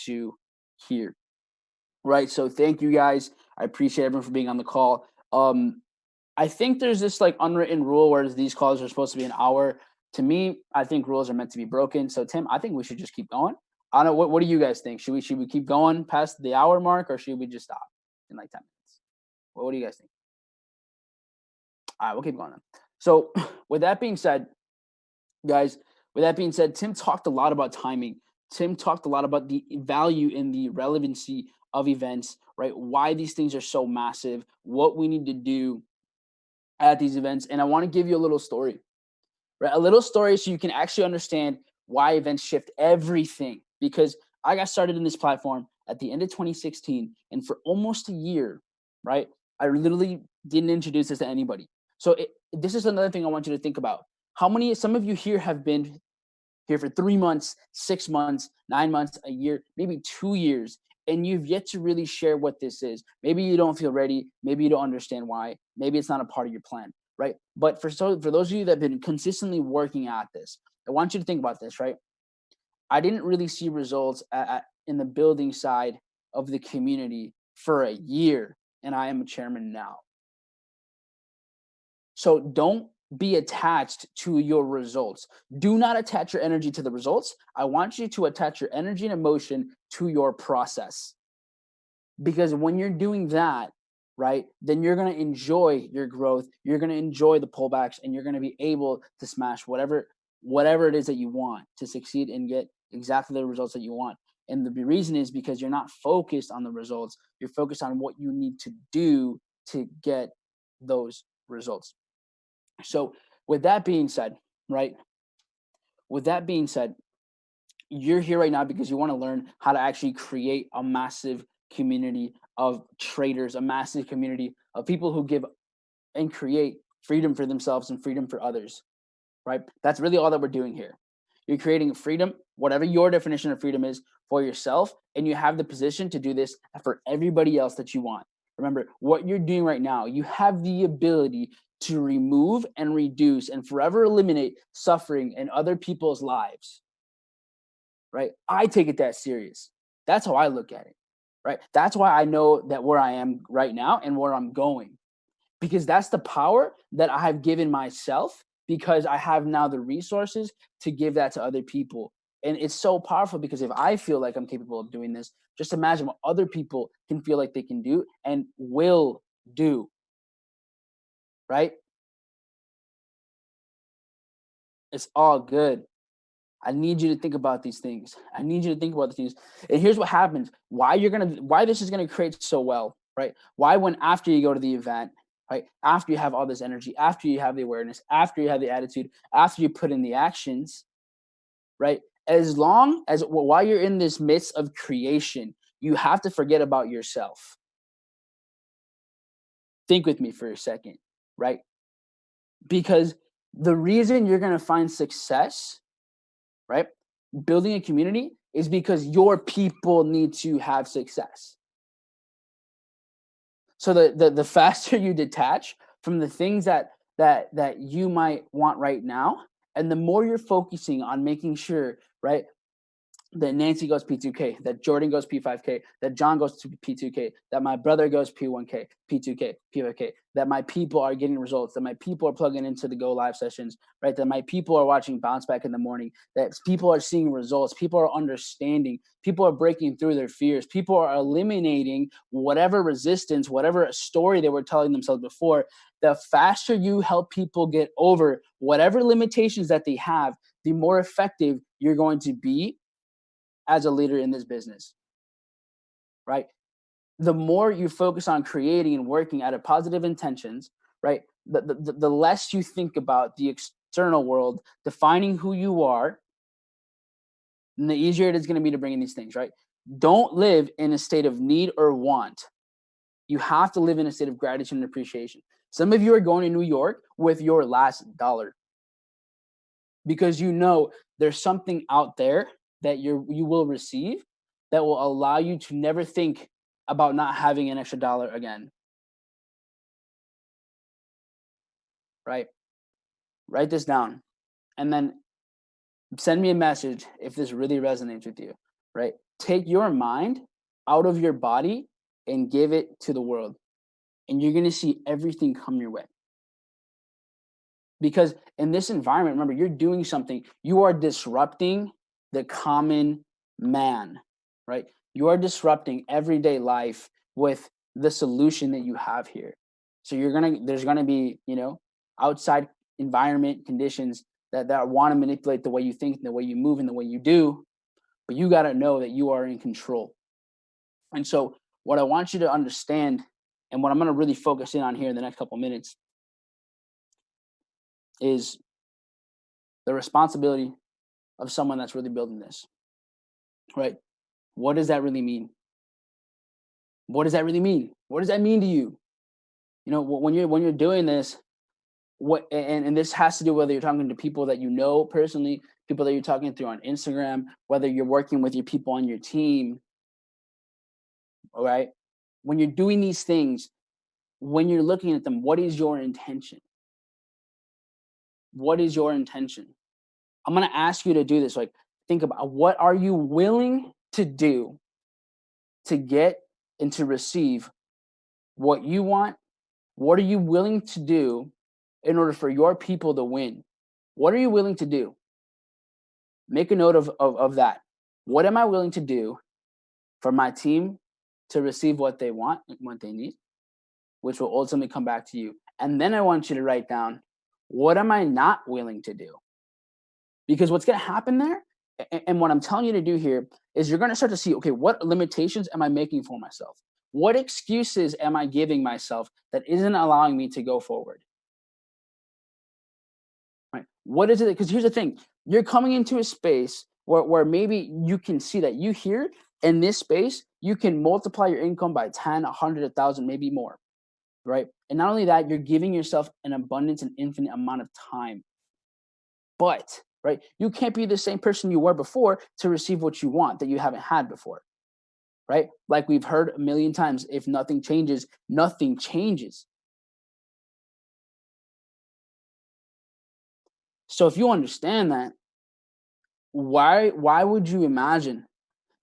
to hear, right? So thank you guys. I appreciate everyone for being on the call. I think there's this like unwritten rule where these calls are supposed to be an hour. To me, I think rules are meant to be broken. So Tim, I think we should just keep going. I don't know. What do you guys think? Should we keep going past the hour mark, or should we just stop in like 10 minutes? What do you guys think? All right, we'll keep going then. So with that being said, guys, Tim talked a lot about timing. Tim talked a lot about the value and the relevancy of events, right? Why these things are so massive, what we need to do at these events. And I want to give you a little story, right? A little story so you can actually understand why events shift everything. Because I got started in this platform at the end of 2016, and for almost a year, right, I literally didn't introduce this to anybody. So this is another thing I want you to think about. Some of you here have been here for 3 months, 6 months, 9 months, a year, maybe 2 years, and you've yet to really share what this is. Maybe you don't feel ready. Maybe you don't understand why. Maybe it's not a part of your plan, right? But for those of you that have been consistently working at this, I want you to think about this, right? I didn't really see results in the building side of the community for a year, and I am a chairman now. So don't be attached to your results. Do not attach your energy to the results. I want you to attach your energy and emotion to your process. Because when you're doing that, right, then you're going to enjoy your growth. You're going to enjoy the pullbacks, and you're going to be able to smash whatever it is that you want to succeed and get exactly the results that you want. And the reason is because you're not focused on the results. You're focused on what you need to do to get those results. So with that being said, right, you're here right now because you want to learn how to actually create a massive community of traders, a massive community of people who give and create freedom for themselves and freedom for others, right? That's really all that we're doing here. You're creating freedom, whatever your definition of freedom is, for yourself, and you have the position to do this for everybody else that you want. Remember, what you're doing right now, you have the ability to remove and reduce and forever eliminate suffering in other people's lives, right? I take it that serious. That's how I look at it, right? That's why I know that where I am right now and where I'm going, because that's the power that I have given myself, because I have now the resources to give that to other people. And it's so powerful, because if I feel like I'm capable of doing this, just imagine what other people can feel like they can do and will do, right? It's all good. I need you to think about these things. And here's what happens. Why this is going to create so well, right? Why, when after you go to the event, right, after you have all this energy, after you have the awareness, after you have the attitude, after you put in the actions, right? As long as while you're in this midst of creation, you have to forget about yourself. Think with me for a second, right? Because the reason you're going to find success, right, building a community, is because your people need to have success. So the faster you detach from the things that you might want right now, and the more you're focusing on making sure, right, that Nancy goes P2K, that Jordan goes P5K, that John goes to P2K, that my brother goes P1K, P2K, P5K, that my people are getting results, that my people are plugging into the Go Live sessions, right? That my people are watching Bounce Back in the morning, that people are seeing results, people are understanding, people are breaking through their fears, people are eliminating whatever resistance, whatever story they were telling themselves before. The faster you help people get over whatever limitations that they have, the more effective you're going to be as a leader in this business, right? The more you focus on creating and working out of positive intentions, right? The less you think about the external world defining who you are, and the easier it is going to be to bring in these things, right? Don't live in a state of need or want. You have to live in a state of gratitude and appreciation. Some of you are going to New York with your last dollar because you know there's something out there that you will receive that will allow you to never think about not having an extra dollar again. Right? Write this down and then send me a message if this really resonates with you, right? Take your mind out of your body and give it to the world, and you're going to see everything come your way. Because in this environment, remember, you're doing something. You are disrupting the common man, right? You are disrupting everyday life with the solution that you have here. So there's gonna be, outside environment conditions that want to manipulate the way you think, and the way you move, and the way you do. But you got to know that you are in control. And so, what I want you to understand, and what I'm going to really focus in on here in the next couple minutes, is the responsibility of someone that's really building this, right? What does that really mean? What does that really mean? What does that mean to you? When you're doing this, and this has to do whether you're talking to people that you know personally, people that you're talking through on Instagram, whether you're working with your people on your team, all right? When you're doing these things, when you're looking at them, what is your intention? What is your intention? I'm going to ask you to do this. Like, think about, what are you willing to do to get and to receive what you want? What are you willing to do in order for your people to win? What are you willing to do? Make a note of that. What am I willing to do for my team to receive what they want and what they need, which will ultimately come back to you? And then I want you to write down, what am I not willing to do? Because what's going to happen there, and what I'm telling you to do here, is you're going to start to see, okay, what limitations am I making for myself? What excuses am I giving myself that isn't allowing me to go forward? Right? What is it? Because here's the thing. You're coming into a space where maybe you can see that you here in this space, you can multiply your income by 10, 100, 1,000, maybe more, right? And not only that, you're giving yourself an abundance and infinite amount of time. But, right, you can't be the same person you were before to receive what you want that you haven't had before, right? Like we've heard a million times, if nothing changes, nothing changes. So if you understand that, why would you imagine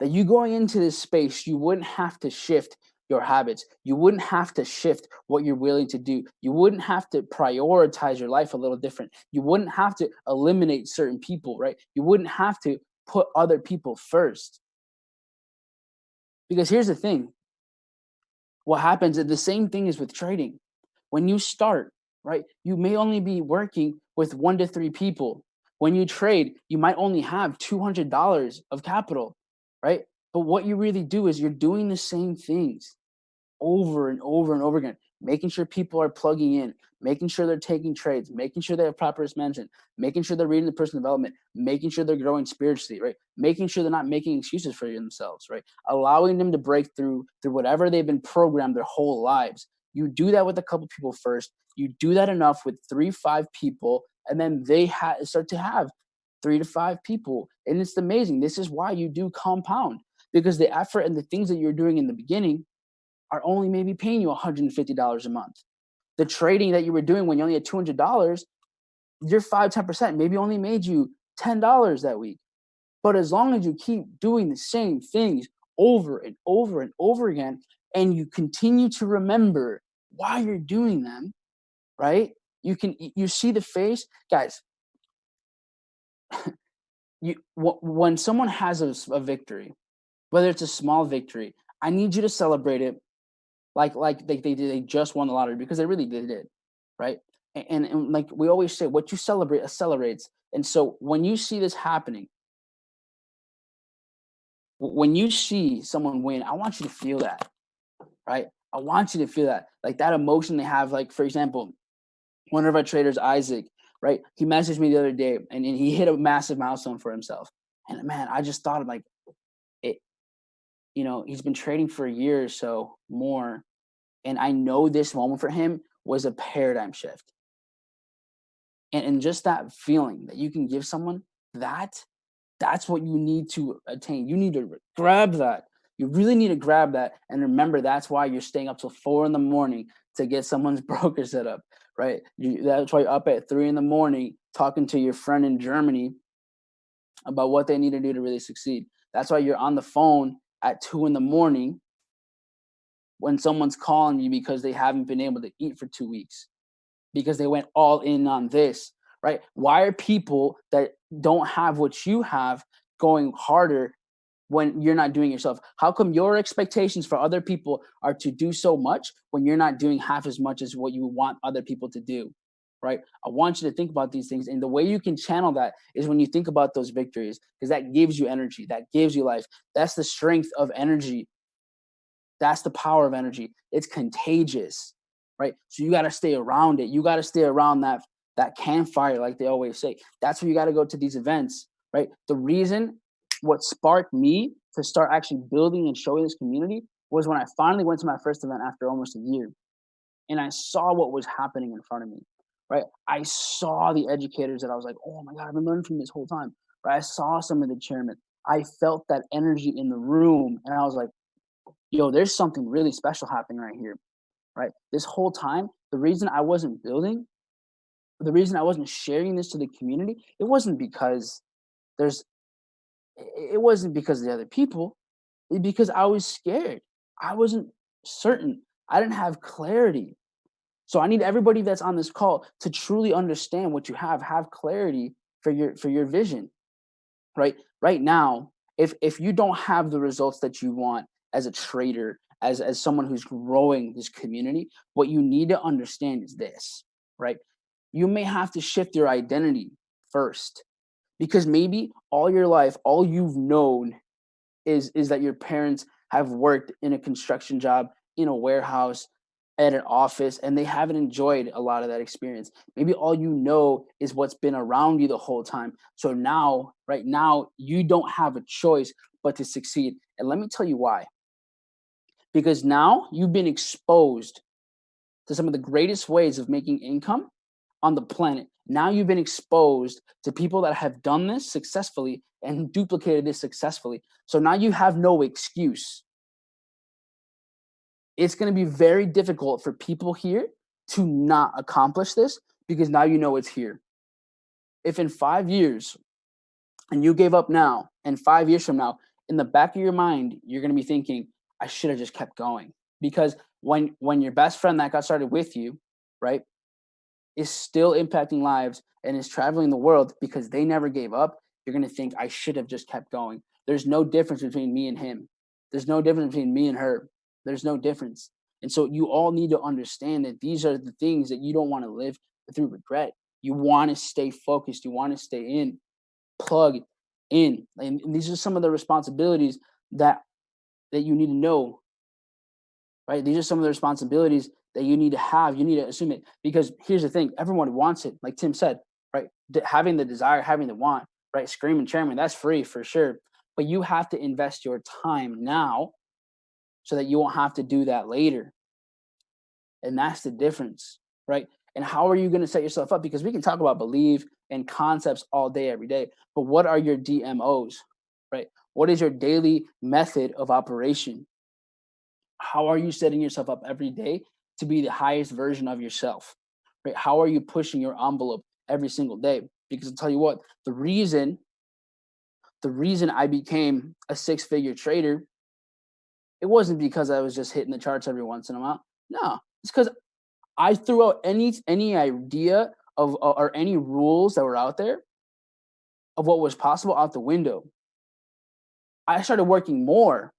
that you going into this space, you wouldn't have to shift your habits. You wouldn't have to shift what you're willing to do. You wouldn't have to prioritize your life a little different. You wouldn't have to eliminate certain people, right? You wouldn't have to put other people first. Because here's the thing. What happens is the same thing is with trading. When you start, right, you may only be working with 1 to 3 people. When you trade, you might only have $200 of capital, right? But what you really do is you're doing the same things over and over and over again, making sure people are plugging in, making sure they're taking trades, making sure they have proper risk management, making sure they're reading the personal development, making sure they're growing spiritually, right? Making sure they're not making excuses for themselves, right? Allowing them to break through whatever they've been programmed their whole lives. You do that with a couple people first. You do that enough with 3, 5 people, and then they start to have 3 to 5 people. And it's amazing. This is why you do compound, because the effort and the things that you're doing in the beginning are only maybe paying you $150 a month. The trading that you were doing when you only had $200, your 5, 10% maybe only made you $10 that week. But as long as you keep doing the same things over and over and over again, and you continue to remember why you're doing them, right? You see the face, guys. When someone has a victory, whether it's a small victory, I need you to celebrate it like they just won the lottery, because they really did, right? And like we always say, what you celebrate accelerates. And so when you see this happening, when you see someone win, I want you to feel that, right? I want you to feel that, like that emotion they have. Like, for example, one of our traders, Isaac, right? He messaged me the other day, and he hit a massive milestone for himself. And man, I just thought of like it, he's been trading for a year or so more. And I know this moment for him was a paradigm shift. And just that feeling that you can give someone, that's what you need to attain. You need to grab that. You really need to grab that. And remember, that's why you're staying up till 4 a.m. to get someone's broker set up, right? That's why you're up at 3 a.m. talking to your friend in Germany about what they need to do to really succeed. That's why you're on the phone at 2 a.m. when someone's calling you because they haven't been able to eat for 2 weeks, because they went all in on this, right? Why are people that don't have what you have going harder when you're not doing yourself? How come your expectations for other people are to do so much when you're not doing half as much as what you want other people to do, right? I want you to think about these things. And the way you can channel that is when you think about those victories, because that gives you energy, that gives you life. That's the strength of energy. That's the power of energy. It's contagious, right? So you got to stay around it. You got to stay around that campfire, like they always say. That's where you got to go to these events, right? The reason what sparked me to start actually building and showing this community was when I finally went to my first event after almost a year, and I saw what was happening in front of me, right? I saw the educators that I was like, oh my God, I've been learning from this whole time, right? I saw some of the chairmen. I felt that energy in the room, and I was like, yo, there's something really special happening right here, right? This whole time, the reason I wasn't building, the reason I wasn't sharing this to the community, it wasn't because of the other people, because I was scared. I wasn't certain. I didn't have clarity. So I need everybody that's on this call to truly understand what you have clarity for your vision, right? Right now, if you don't have the results that you want as a trader, as someone who's growing this community, what you need to understand is this, right? You may have to shift your identity first, because maybe all your life, all you've known is that your parents have worked in a construction job, in a warehouse, at an office, and they haven't enjoyed a lot of that experience. Maybe all you know is what's been around you the whole time. So now, right now, you don't have a choice but to succeed. And let me tell you why. Because now you've been exposed to some of the greatest ways of making income on the planet. Now you've been exposed to people that have done this successfully and duplicated this successfully. So now you have no excuse. It's going to be very difficult for people here to not accomplish this, because now you know it's here. If in 5 years, and you gave up now, and 5 years from now, in the back of your mind, you're going to be thinking, I should have just kept going. Because when your best friend that got started with you, right, is still impacting lives and is traveling the world because they never gave up, you're going to think, I should have just kept going. There's no difference between me and him. There's no difference between me and her. There's no difference. And so you all need to understand that these are the things that you don't want to live through regret. You want to stay focused. You want to stay plugged in. And these are some of the responsibilities that you need to know, right? These are some of the responsibilities that you need to have. You need to assume it, because here's the thing. Everyone wants it. Like Tim said, right? Having the desire, having the want, right? Screaming chairman, that's free for sure. But you have to invest your time now so that you won't have to do that later. And that's the difference, right? And how are you going to set yourself up? Because we can talk about belief and concepts all day, every day. But what are your DMOs, right? What is your daily method of operation? How are you setting yourself up every day to be the highest version of yourself, right? How are you pushing your envelope every single day? Because I'll tell you what, the reason the reason I became a 6-figure trader, it wasn't because I was just hitting the charts every once in a while. No, it's because I threw out any idea of or any rules that were out there of what was possible out the window. I started working more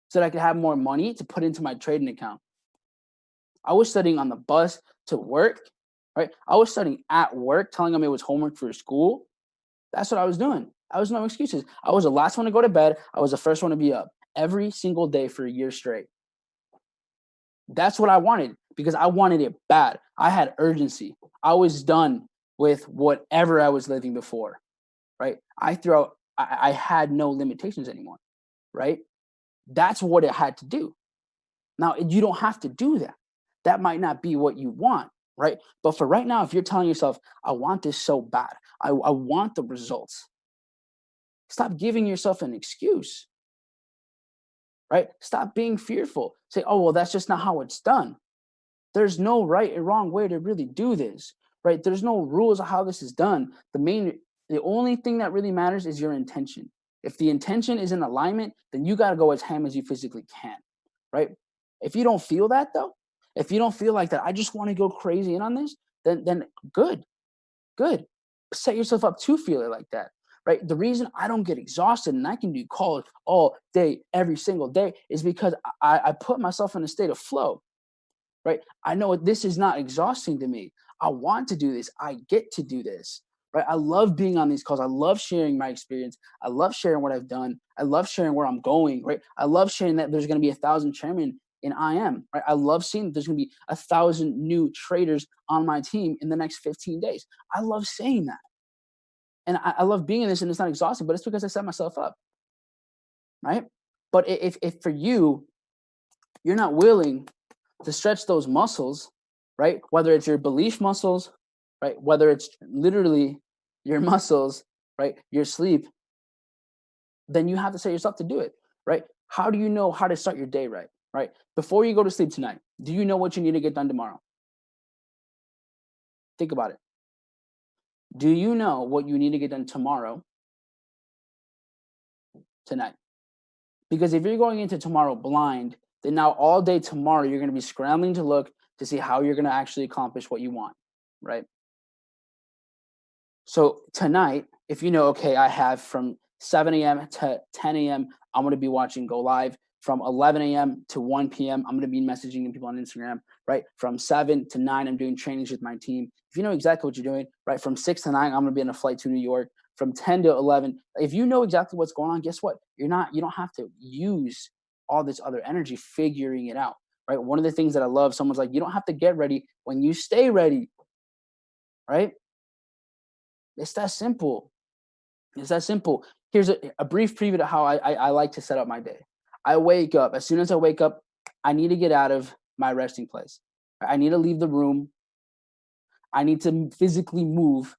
so that I could have more money to put into my trading account. I was studying on the bus to work, right? I was studying at work, telling them it was homework for school. That's what I was doing. I was no excuses. I was the last one to go to bed. I was the first one to be up every single day for a year straight. That's what I wanted because I wanted it bad. I had urgency. I was done with whatever I was living before, right? I had no limitations anymore, right? That's what it had to do. Now, you don't have to do that. That might not be what you want, right? But for right now, if you're telling yourself, I want this so bad, I want the results, stop giving yourself an excuse, right? Stop being fearful. Say, oh, well, that's just not how it's done. There's no right or wrong way to really do this, right? There's no rules of how this is done. The only thing that really matters is your intention. If the intention is in alignment, then you got to go as ham as you physically can, right? If you don't feel that though, if you don't feel like that, I just want to go crazy in on this, then good. Set yourself up to feel it like that, right? The reason I don't get exhausted and I can do calls all day, every single day is because I put myself in a state of flow, right? I know this is not exhausting to me. I want to do this. I get to do this, right? I love being on these calls. I love sharing my experience. I love sharing what I've done. I love sharing where I'm going, right? I love sharing that there's going to be 1,000 chairmen in IM, right? I love seeing that there's going to be 1,000 new traders on my team in the next 15 days. I love saying that. And I love being in this, and it's not exhausting, but it's because I set myself up, right? But if for you're not willing to stretch those muscles, right? Whether it's your belief muscles, right? Whether it's literally your muscles, right? Your sleep, then you have to set yourself to do it, right? How do you know how to start your day right? Right? Before you go to sleep tonight, do you know what you need to get done tomorrow? Think about it. Do you know what you need to get done tomorrow, tonight? Because if you're going into tomorrow blind, then now all day tomorrow, you're going to be scrambling to look to see how you're going to actually accomplish what you want, right? So tonight, if you know, okay, I have from 7 a.m. to 10 a.m., I'm going to be watching Go Live. From 11 a.m. to 1 p.m., I'm going to be messaging people on Instagram, right? From 7 to 9, I'm doing trainings with my team. If you know exactly what you're doing, right? From 6 to 9, I'm going to be on a flight to New York. From 10 to 11, if you know exactly what's going on, guess what? You don't have to use all this other energy figuring it out, right? One of the things that I love, someone's like, you don't have to get ready when you stay ready, right? It's that simple. It's that simple. Here's a brief preview to how I like to set up my day. I wake up. As soon as I wake up, I need to get out of my resting place. I need to leave the room. I need to physically move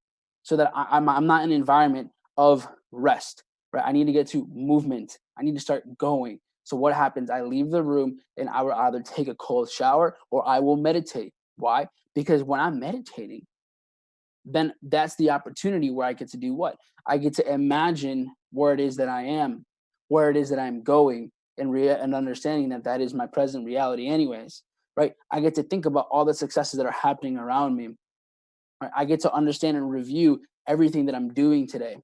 so that I'm not in an environment of rest, right? I need to get to movement. I need to start going. So what happens? I leave the room and I will either take a cold shower or I will meditate. Why? Because when I'm meditating, then that's the opportunity where I get to do what? I get to imagine where it is that I am, where it is that I'm going, and understanding that that is my present reality anyways, right? I get to think about all the successes that are happening around me. Right? I get to understand and review everything that I'm doing today.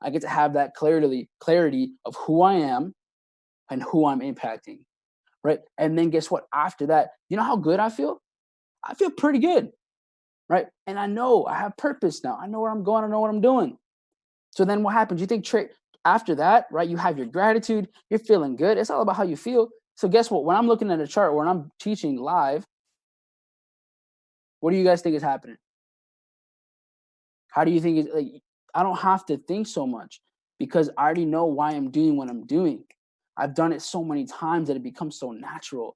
I get to have that clarity of who I am and who I'm impacting, right? And then guess what? After that, you know how good I feel? I feel pretty good, right? And I know I have purpose now. I know where I'm going. I know what I'm doing. So then what happens? You think after that, right? You have your gratitude. You're feeling good. It's all about how you feel. So guess what? When I'm looking at a chart, when I'm teaching live, what do you guys think is happening? How do you think it's like? I don't have to think so much because I already know why I'm doing what I'm doing. I've done it so many times that it becomes so natural.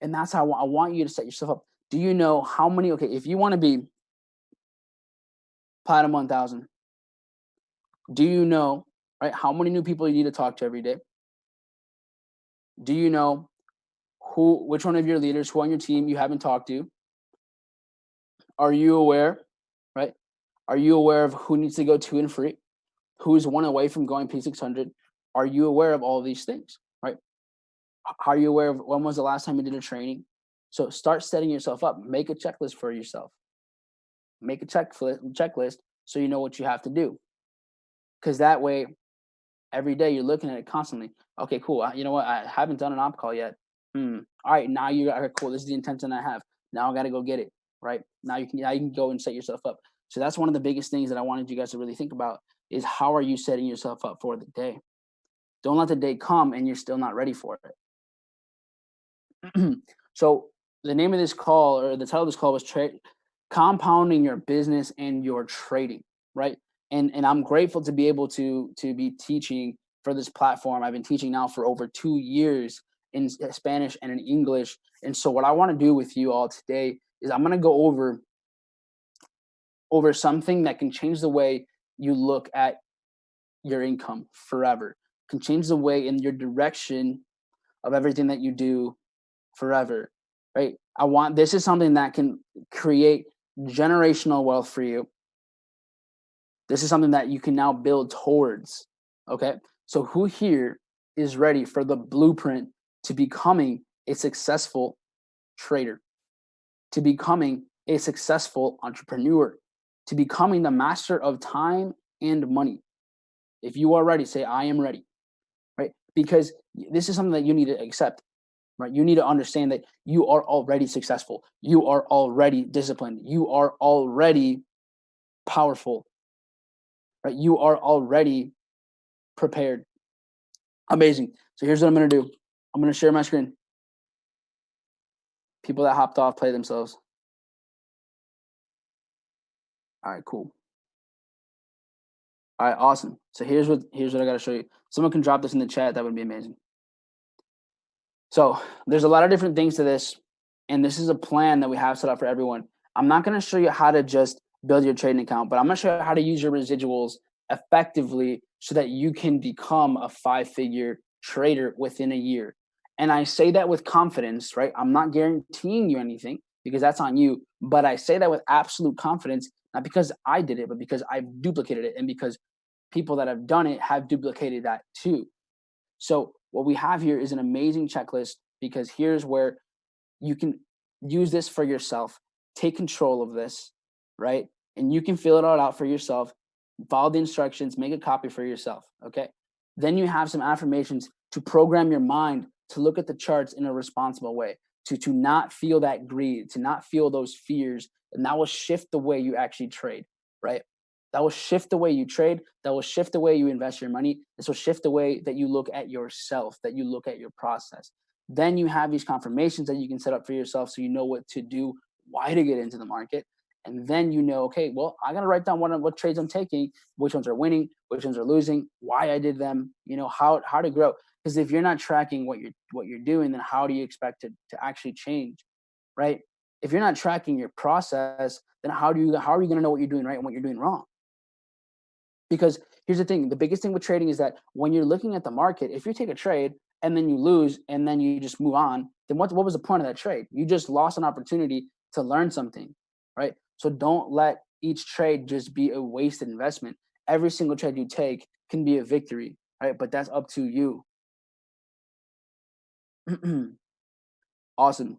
And that's how I want you to set yourself up. Do you know how many? Okay, if you want to be Platinum 1000, do you know, right, how many new people you need to talk to every day? Do you know which one of your leaders, who on your team you haven't talked to? Are you aware, right? Are you aware of who needs to go 2 and free? who's one away from going P600, are you aware of all of these things, right? Are you aware of when was the last time you did a training? So start setting yourself up. Make a checklist for yourself. Make a checklist so you know what you have to do. Because that way, every day you're looking at it constantly. Okay, cool. You know what? I haven't done an op call yet. All right, now you got cool. This is the intention I have. Now I got to go get it. Right now you can go and set yourself up. So that's one of the biggest things that I wanted you guys to really think about is how are you setting yourself up for the day? Don't let the day come and you're still not ready for it. So the name of this call, or the title of this call, was compounding your business and your trading, right? And I'm grateful to be able to be teaching for this platform. I've been teaching now for over 2 years in Spanish and in English. And so what I want to do with you all today is I'm going to go over something that can change the way you look at your income forever, can change the way in your direction of everything that you do forever, right? This is something that can create generational wealth for you. This is something that you can now build towards, okay? So who here is ready for the blueprint to becoming a successful trader, to becoming a successful entrepreneur, to becoming the master of time and money? If you are ready, say, I am ready, right? Because this is something that you need to accept, right? You need to understand that you are already successful. You are already disciplined. You are already powerful, right? You are already prepared. Amazing. So here's what I'm going to do. I'm going to share my screen. People that hopped off, play themselves. All right, cool. All right, awesome. So here's what I got to show you. Someone can drop this in the chat. That would be amazing. So there's a lot of different things to this, and this is a plan that we have set up for everyone. I'm not going to show you how to just build your trading account, but I'm going to show you how to use your residuals effectively so that you can become a 5-figure trader within a year. And I say that with confidence, right? I'm not guaranteeing you anything because that's on you, but I say that with absolute confidence, not because I did it, but because I've duplicated it and because people that have done it have duplicated that too. So what we have here is an amazing checklist, because here's where you can use this for yourself, take control of this, right? And you can fill it all out for yourself, follow the instructions, make a copy for yourself, okay? Then you have some affirmations to program your mind to look at the charts in a responsible way, to not feel that greed, to not feel those fears, and that will shift the way you actually trade, right? That will shift the way you trade. That will shift the way you invest your money. This will shift the way that you look at yourself, that you look at your process. Then you have these confirmations that you can set up for yourself so you know what to do, why to get into the market. And then you know, okay, well, I got to write down what trades I'm taking, which ones are winning, which ones are losing, why I did them, you know, how to grow. Because if you're not tracking what you're doing, then how do you expect it to actually change, right? If you're not tracking your process, then how are you going to know what you're doing right and what you're doing wrong? Because here's the thing, the biggest thing with trading is that when you're looking at the market, if you take a trade and then you lose and then you just move on, then what was the point of that trade? You just lost an opportunity to learn something, right? So don't let each trade just be a wasted investment. Every single trade you take can be a victory, right? But that's up to you. Awesome.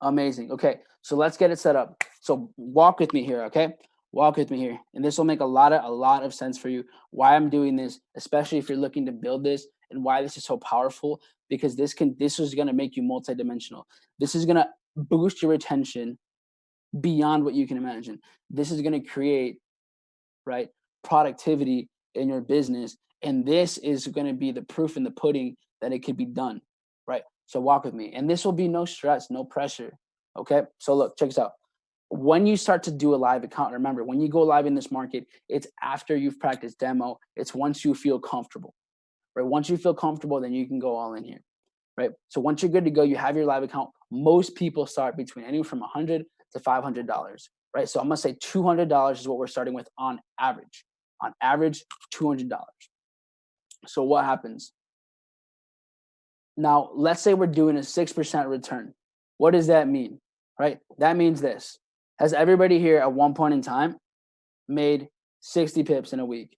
Amazing. Okay, so let's get it set up. So walk with me here, okay? Walk with me here. And this will make a lot of sense for you, why I'm doing this, especially if you're looking to build this, and why this is so powerful, because this is going to make you multidimensional. This is going to boost your retention beyond what you can imagine. This is going to create, right, productivity in your business. And this is going to be the proof in the pudding that it could be done, right? So walk with me. And this will be no stress, no pressure, okay? So look, check this out. When you start to do a live account, remember, when you go live in this market, it's after you've practiced demo. It's once you feel comfortable, right? Once you feel comfortable, then you can go all in here, right? So once you're good to go, you have your live account. Most people start between anywhere from $100 to $500, right? So I'm going to say $200 is what we're starting with on average. On average, $200. So what happens? Now, let's say we're doing a 6% return. What does that mean, right? That means this. Has everybody here at one point in time made 60 pips in a week?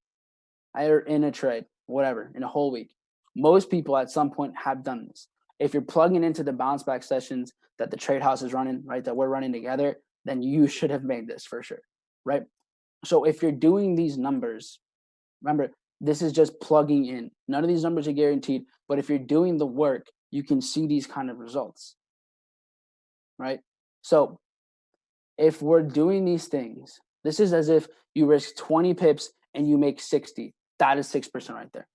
or in a trade, whatever, in a whole week. Most people at some point have done this. If you're plugging into the bounce back sessions that the trade house is running, right, that we're running together, then you should have made this for sure, right? So if you're doing these numbers, remember, this is just plugging in. None of these numbers are guaranteed, but if you're doing the work, you can see these kind of results, right? So if we're doing these things, this is as if you risk 20 pips and you make 60. That is 6% right there.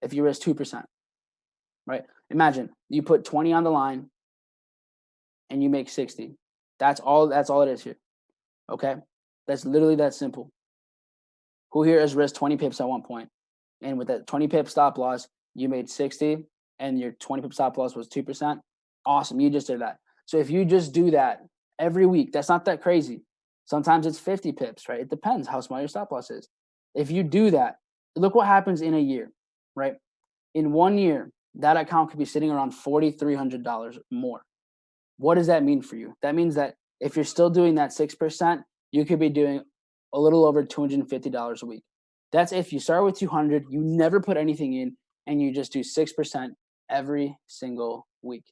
If you risk 2%, right? Imagine you put 20 on the line and you make 60. That's all it is here. Okay? That's literally that simple. Who here has risked 20 pips at one point? And with that 20 pip stop loss, you made 60 and your 20 pip stop loss was 2%. Awesome. You just did that. So if you just do that every week, that's not that crazy. Sometimes it's 50 pips, right? It depends how small your stop loss is. If you do that, look what happens in a year, right? In 1 year, that account could be sitting around $4,300 more. What does that mean for you? That means that if you're still doing that 6%, you could be doing a little over $250 a week. That's if you start with 200, you never put anything in, and you just do 6% every single week.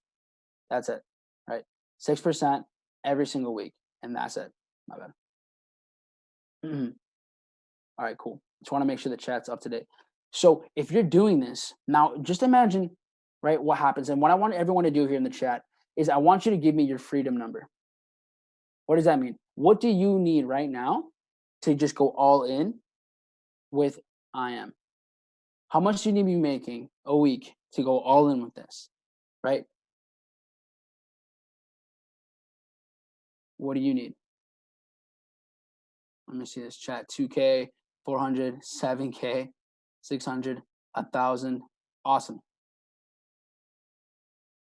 That's it, right? 6% every single week, and that's it. My bad. All right, cool. Just want to make sure the chat's up to date. So if you're doing this, now just imagine, right, what happens. And what I want everyone to do here in the chat is I want you to give me your freedom number. What does that mean? What do you need right now to just go all in with IM? How much do you need to be making a week to go all in with this, right? What do you need? Let me see this chat. 2K, 400, 7K, 600, 1,000. Awesome.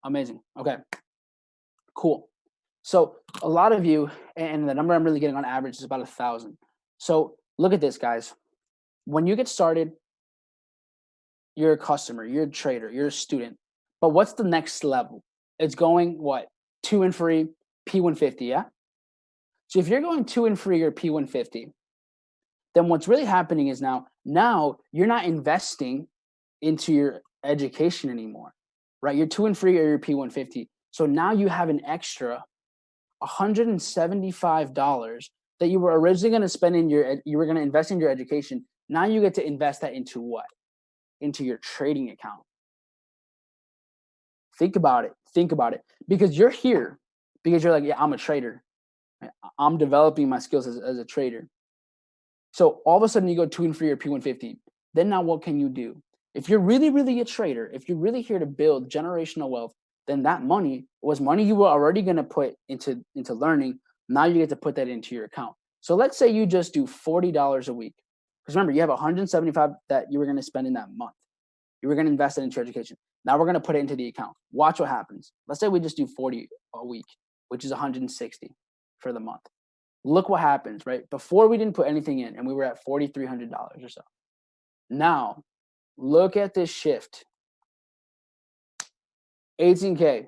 Amazing. Okay. Cool. So a lot of you, and the number I'm really getting on average is about 1,000. So look at this, guys. When you get started, you're a customer, you're a trader, you're a student. But what's the next level? It's going what? 2 and free, P150, yeah? So if you're going 2 and free or P150, then what's really happening is now you're not investing into your education anymore, right? You're 2 and free or you're P150. So now you have an extra $175 that you were originally going to spend you were going to invest in your education. Now you get to invest that into what? Into your trading account. Think about it. Because you're here because you're like, yeah, I'm a trader. I'm developing my skills as a trader. So all of a sudden you go 2 and free or P150. Then now what can you do? If you're really, really a trader, if you're really here to build generational wealth, then that money was money you were already going to put into learning. Now you get to put that into your account. So let's say you just do $40 a week. Because remember, you have 175 that you were going to spend in that month. You were going to invest it into your education. Now we're going to put it into the account. Watch what happens. Let's say we just do 40 a week, which is 160 for the month. Look what happens, right? Before we didn't put anything in and we were at $4,300 or so. Now, look at this shift. 18K.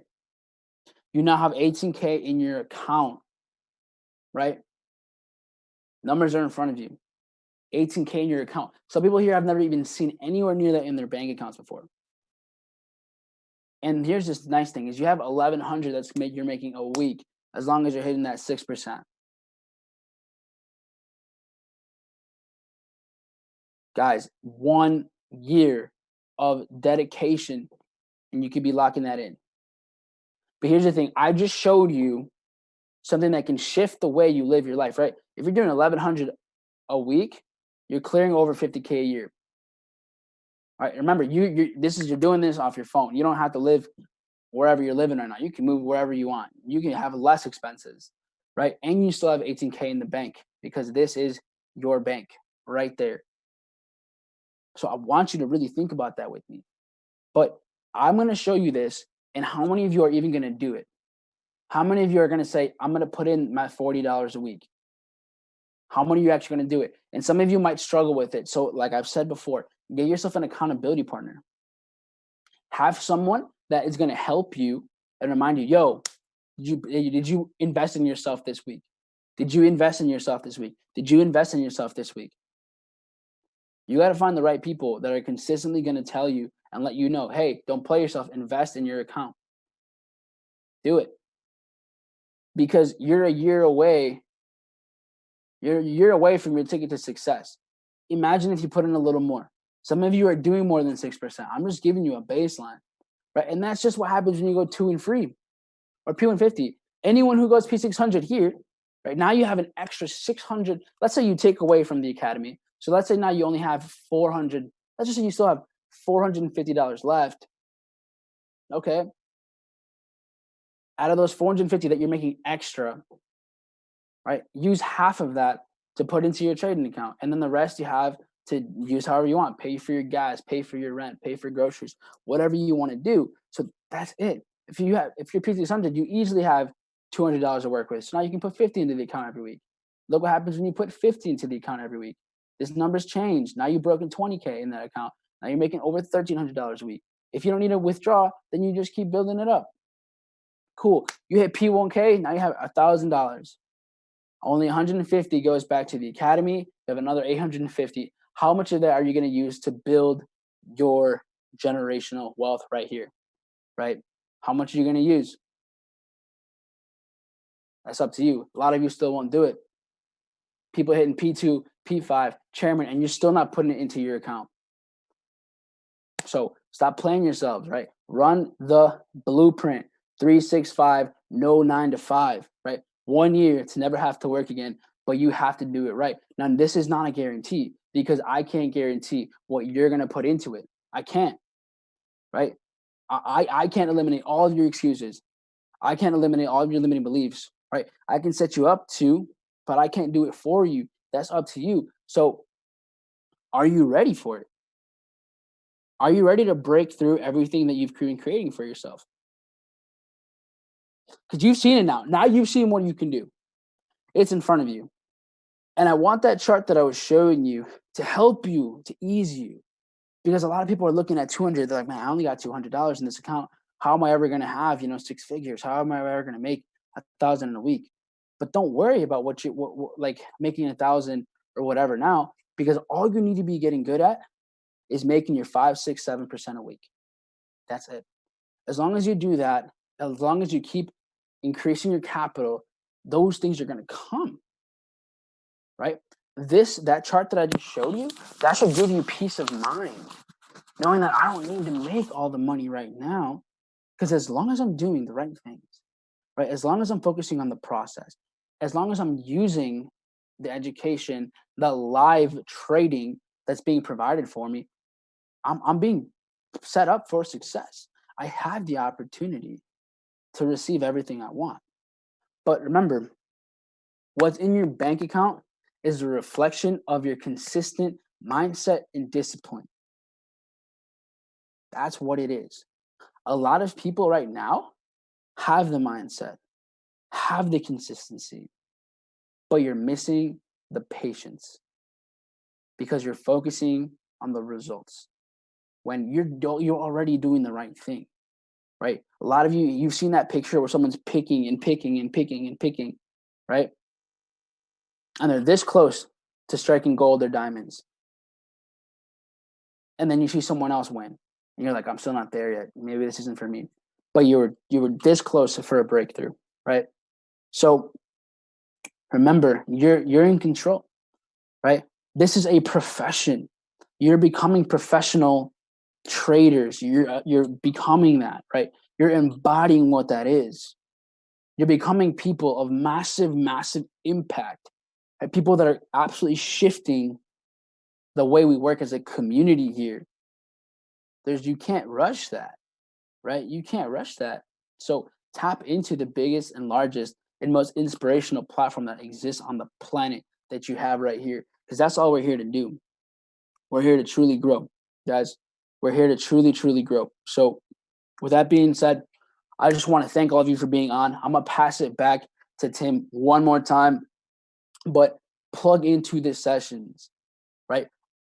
You now have 18K in your account, right? Numbers are in front of you. 18K in your account. Some people here have never even seen anywhere near that in their bank accounts before. And here's this nice thing is you have 1,100 you're making a week as long as you're hitting that 6%. Guys, 1 year of dedication and you could be locking that in. But here's the thing. I just showed you something that can shift the way you live your life, right? If you're doing 1,100 a week, you're clearing over 50K a year. All right. Remember, you're doing this off your phone. You don't have to live wherever you're living right now. You can move wherever you want. You can have less expenses, right? And you still have 18K in the bank because this is your bank right there. So I want you to really think about that with me. But I'm going to show you this, and how many of you are even going to do it? How many of you are going to say, I'm going to put in my $40 a week? How many of you are actually going to do it? And some of you might struggle with it. So like I've said before, get yourself an accountability partner. Have someone that is going to help you and remind you, yo, did you invest in yourself this week? Did you invest in yourself this week? Did you invest in yourself this week? You got to find the right people that are consistently going to tell you and let you know, hey, don't play yourself, invest in your account. Do it. Because you're a year away. You're a year away from your ticket to success. Imagine if you put in a little more. Some of you are doing more than 6%. I'm just giving you a baseline, right? And that's just what happens when you go 2 and free or P150. Anyone who goes P600 here, right now you have an extra 600. Let's say you take away from the academy. So let's say now you only have 400. Let's just say you still have $450 left. Okay. Out of those 450 that you're making extra, right? Use half of that to put into your trading account. And then the rest you have to use however you want. Pay for your gas, pay for your rent, pay for groceries, whatever you want to do. So that's it. If you're P600, you easily have $200 to work with. So now you can put 50 into the account every week. Look what happens when you put 50 into the account every week. This number's changed. Now you've broken 20K in that account. Now you're making over $1,300 a week. If you don't need to withdraw, then you just keep building it up. Cool. You hit P1K, now you have $1,000. Only 150 goes back to the academy. You have another 850. How much of that are you going to use to build your generational wealth right here, right? How much are you going to use? That's up to you. A lot of you still won't do it. People hitting P2, P5, chairman, and you're still not putting it into your account. So stop playing yourselves, right? Run the blueprint. 365, no 9 to 5, right? 1 year to never have to work again, but you have to do it right. Now, this is not a guarantee because I can't guarantee what you're going to put into it. I can't, right? I can't eliminate all of your excuses. I can't eliminate all of your limiting beliefs, right? I can set you up to, but I can't do it for you. That's up to you. So are you ready for it? Are you ready to break through everything that you've been creating for yourself? Because you've seen it now. Now you've seen what you can do. It's in front of you. And I want that chart that I was showing you to help you, to ease you. Because a lot of people are looking at 200. They're like, man, I only got $200 in this account. How am I ever going to have, 6 figures? How am I ever going to make 1,000 in a week? But don't worry about what like making 1,000 or whatever now, because all you need to be getting good at is making your 5, 6, 7% a week. That's it. As long as you do that, as long as you keep increasing your capital, those things are going to come, right? That chart that I just showed you, that should give you peace of mind, knowing that I don't need to make all the money right now, because as long as I'm doing the right things, right? As long as I'm focusing on the process, as long as I'm using the education, the live trading that's being provided for me, I'm being set up for success. I have the opportunity to receive everything I want. But remember, what's in your bank account is a reflection of your consistent mindset and discipline. That's what it is. A lot of people right now have the mindset, have the consistency, but you're missing the patience because you're focusing on the results when you're already doing the right thing, right? A lot of you've seen that picture where someone's picking and picking and picking and picking, right? And they're this close to striking gold or diamonds. And then you see someone else win. And you're like, I'm still not there yet. Maybe this isn't for me. But you were this close for a breakthrough, right? So remember, you're in control, right? This is a profession. You're becoming professional traders. You're becoming that, right? You're embodying what that is. You're becoming people of massive, massive impact. Right? People that are absolutely shifting the way we work as a community here. You can't rush that, right? You can't rush that. So tap into the biggest and largest and most inspirational platform that exists on the planet that you have right here, because that's all we're here to do. We're here to truly grow, guys. We're here to truly, truly grow. So with that being said, I just want to thank all of you for being on. I'm going to pass it back to Tim one more time, but plug into the sessions, right?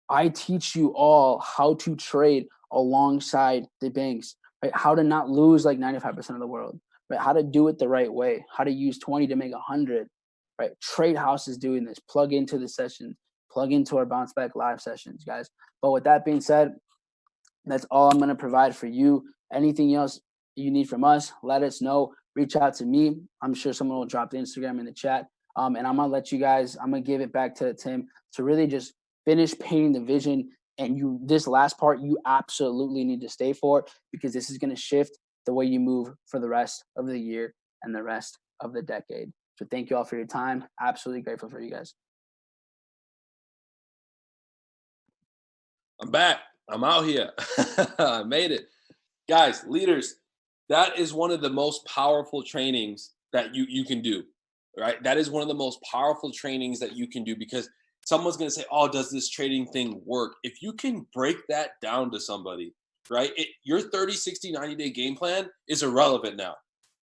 I teach you all how to trade alongside the banks, right? How to not lose like 95% of the world, right? How to do it the right way, how to use 20 to make 100, right? Trade House is doing this. Plug into the sessions, plug into our Bounce Back live sessions, guys. But with that being said, that's all I'm going to provide for you. Anything else you need from us, let us know. Reach out to me. I'm sure someone will drop the Instagram in the chat. And I'm going to let you guys, I'm going to give it back to Tim to really just finish painting the vision. And this last part, you absolutely need to stay for, because this is going to shift the way you move for the rest of the year and the rest of the decade. So thank you all for your time. Absolutely grateful for you guys. I'm back. I'm out here. I made it. Guys, leaders, that is one of the most powerful trainings that you can do, right? That is one of the most powerful trainings that you can do, because someone's going to say, oh, does this trading thing work? If you can break that down to somebody, right? Your 30, 60, 90-day game plan is irrelevant now.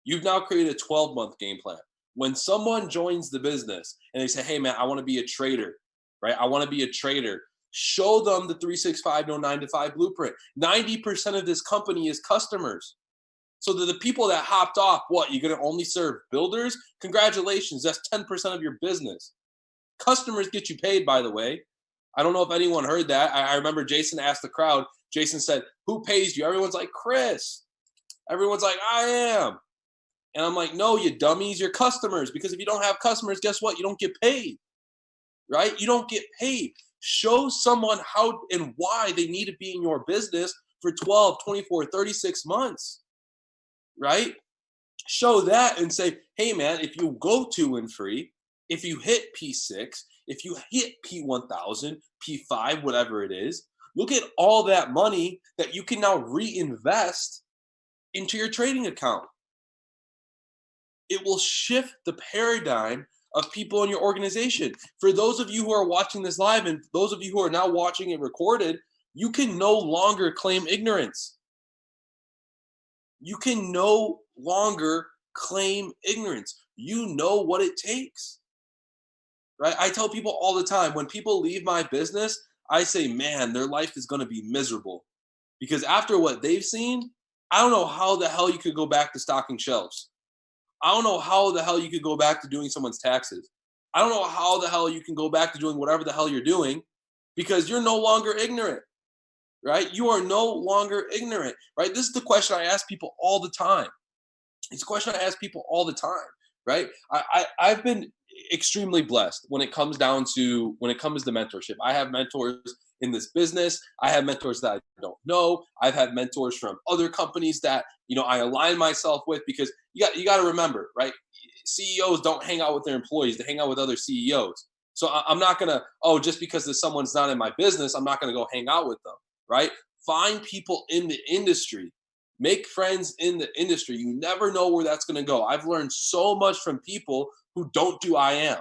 You've now created a 12-month game plan. When someone joins the business and they say, hey, man, I want to be a trader, right? I want to be a trader. Show them the 365, no 9-to-5 blueprint. 90% of this company is customers. So the people that hopped off, what, you're going to only serve builders? Congratulations, that's 10% of your business. Customers get you paid, by the way. I don't know if anyone heard that. I remember Jason asked the crowd, Jason said, who pays you? Everyone's like, Chris. Everyone's like, I am. And I'm like, no, you dummies, you're customers. Because if you don't have customers, guess what? You don't get paid, right? You don't get paid. Show someone how and why they need to be in your business for 12, 24, 36 months, right? Show that and say, hey, man, if you go 2 and free, if you hit P6, if you hit P1000, P5, whatever it is, look at all that money that you can now reinvest into your trading account. It will shift the paradigm of people in your organization. For those of you who are watching this live and those of you who are now watching it recorded, you can no longer claim ignorance. You can no longer claim ignorance. You know what it takes, right? I tell people all the time, when people leave my business, I say, man, their life is going to be miserable, because after what they've seen, I don't know how the hell you could go back to stocking shelves. I don't know how the hell you could go back to doing someone's taxes. I don't know how the hell you can go back to doing whatever the hell you're doing, because you're no longer ignorant, right? You are no longer ignorant, right? This is the question I ask people all the time. It's a question I ask people all the time, right? I've been extremely blessed when it comes to mentorship. I have mentors in this business. I have mentors that I don't know. I've had mentors from other companies that, I align myself with, because you got to remember, right? CEOs don't hang out with their employees. They hang out with other CEOs. So I'm not going to, just because someone's not in my business, I'm not going to go hang out with them, right? Find people in the industry. Make friends in the industry. You never know where that's going to go. I've learned so much from people who don't do IM.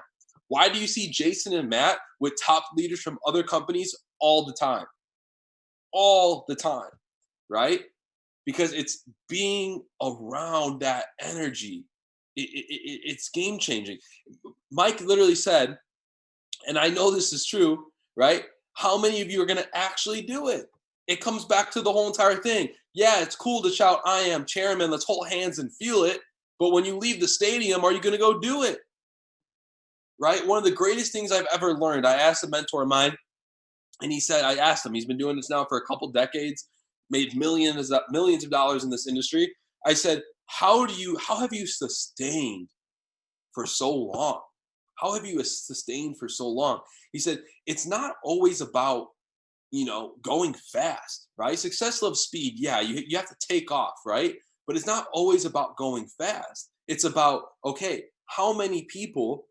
Why do you see Jason and Matt with top leaders from other companies all the time? All the time, right? Because it's being around that energy. It's game changing. Mike literally said, and I know this is true, right? How many of you are going to actually do it? It comes back to the whole entire thing. Yeah, it's cool to shout, I am chairman, let's hold hands and feel it. But when you leave the stadium, are you going to go do it? Right? One of the greatest things I've ever learned, I asked a mentor of mine, and he said, I asked him, he's been doing this now for a couple decades, made millions of dollars in this industry. I said, how have you sustained for so long? How have you sustained for so long? He said, it's not always about, going fast, right? Success loves speed. Yeah, you have to take off, right? But it's not always about going fast. It's about, okay, how many people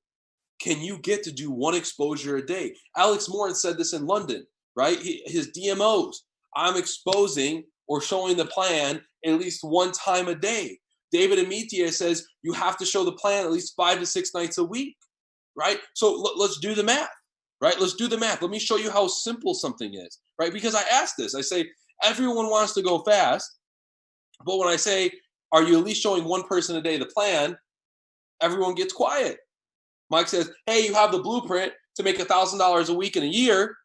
can you get to do one exposure a day? Alex Morin said this in London, right? His DMOs, I'm exposing or showing the plan at least one time a day. David Amitia says you have to show the plan at least 5 to 6 nights a week, right? So let's do the math, right? Let's do the math. Let me show you how simple something is, right? Because I asked this, I say, everyone wants to go fast, but when I say, are you at least showing one person a day the plan, everyone gets quiet. Mike says, hey, you have the blueprint to make $1,000 a week in a year,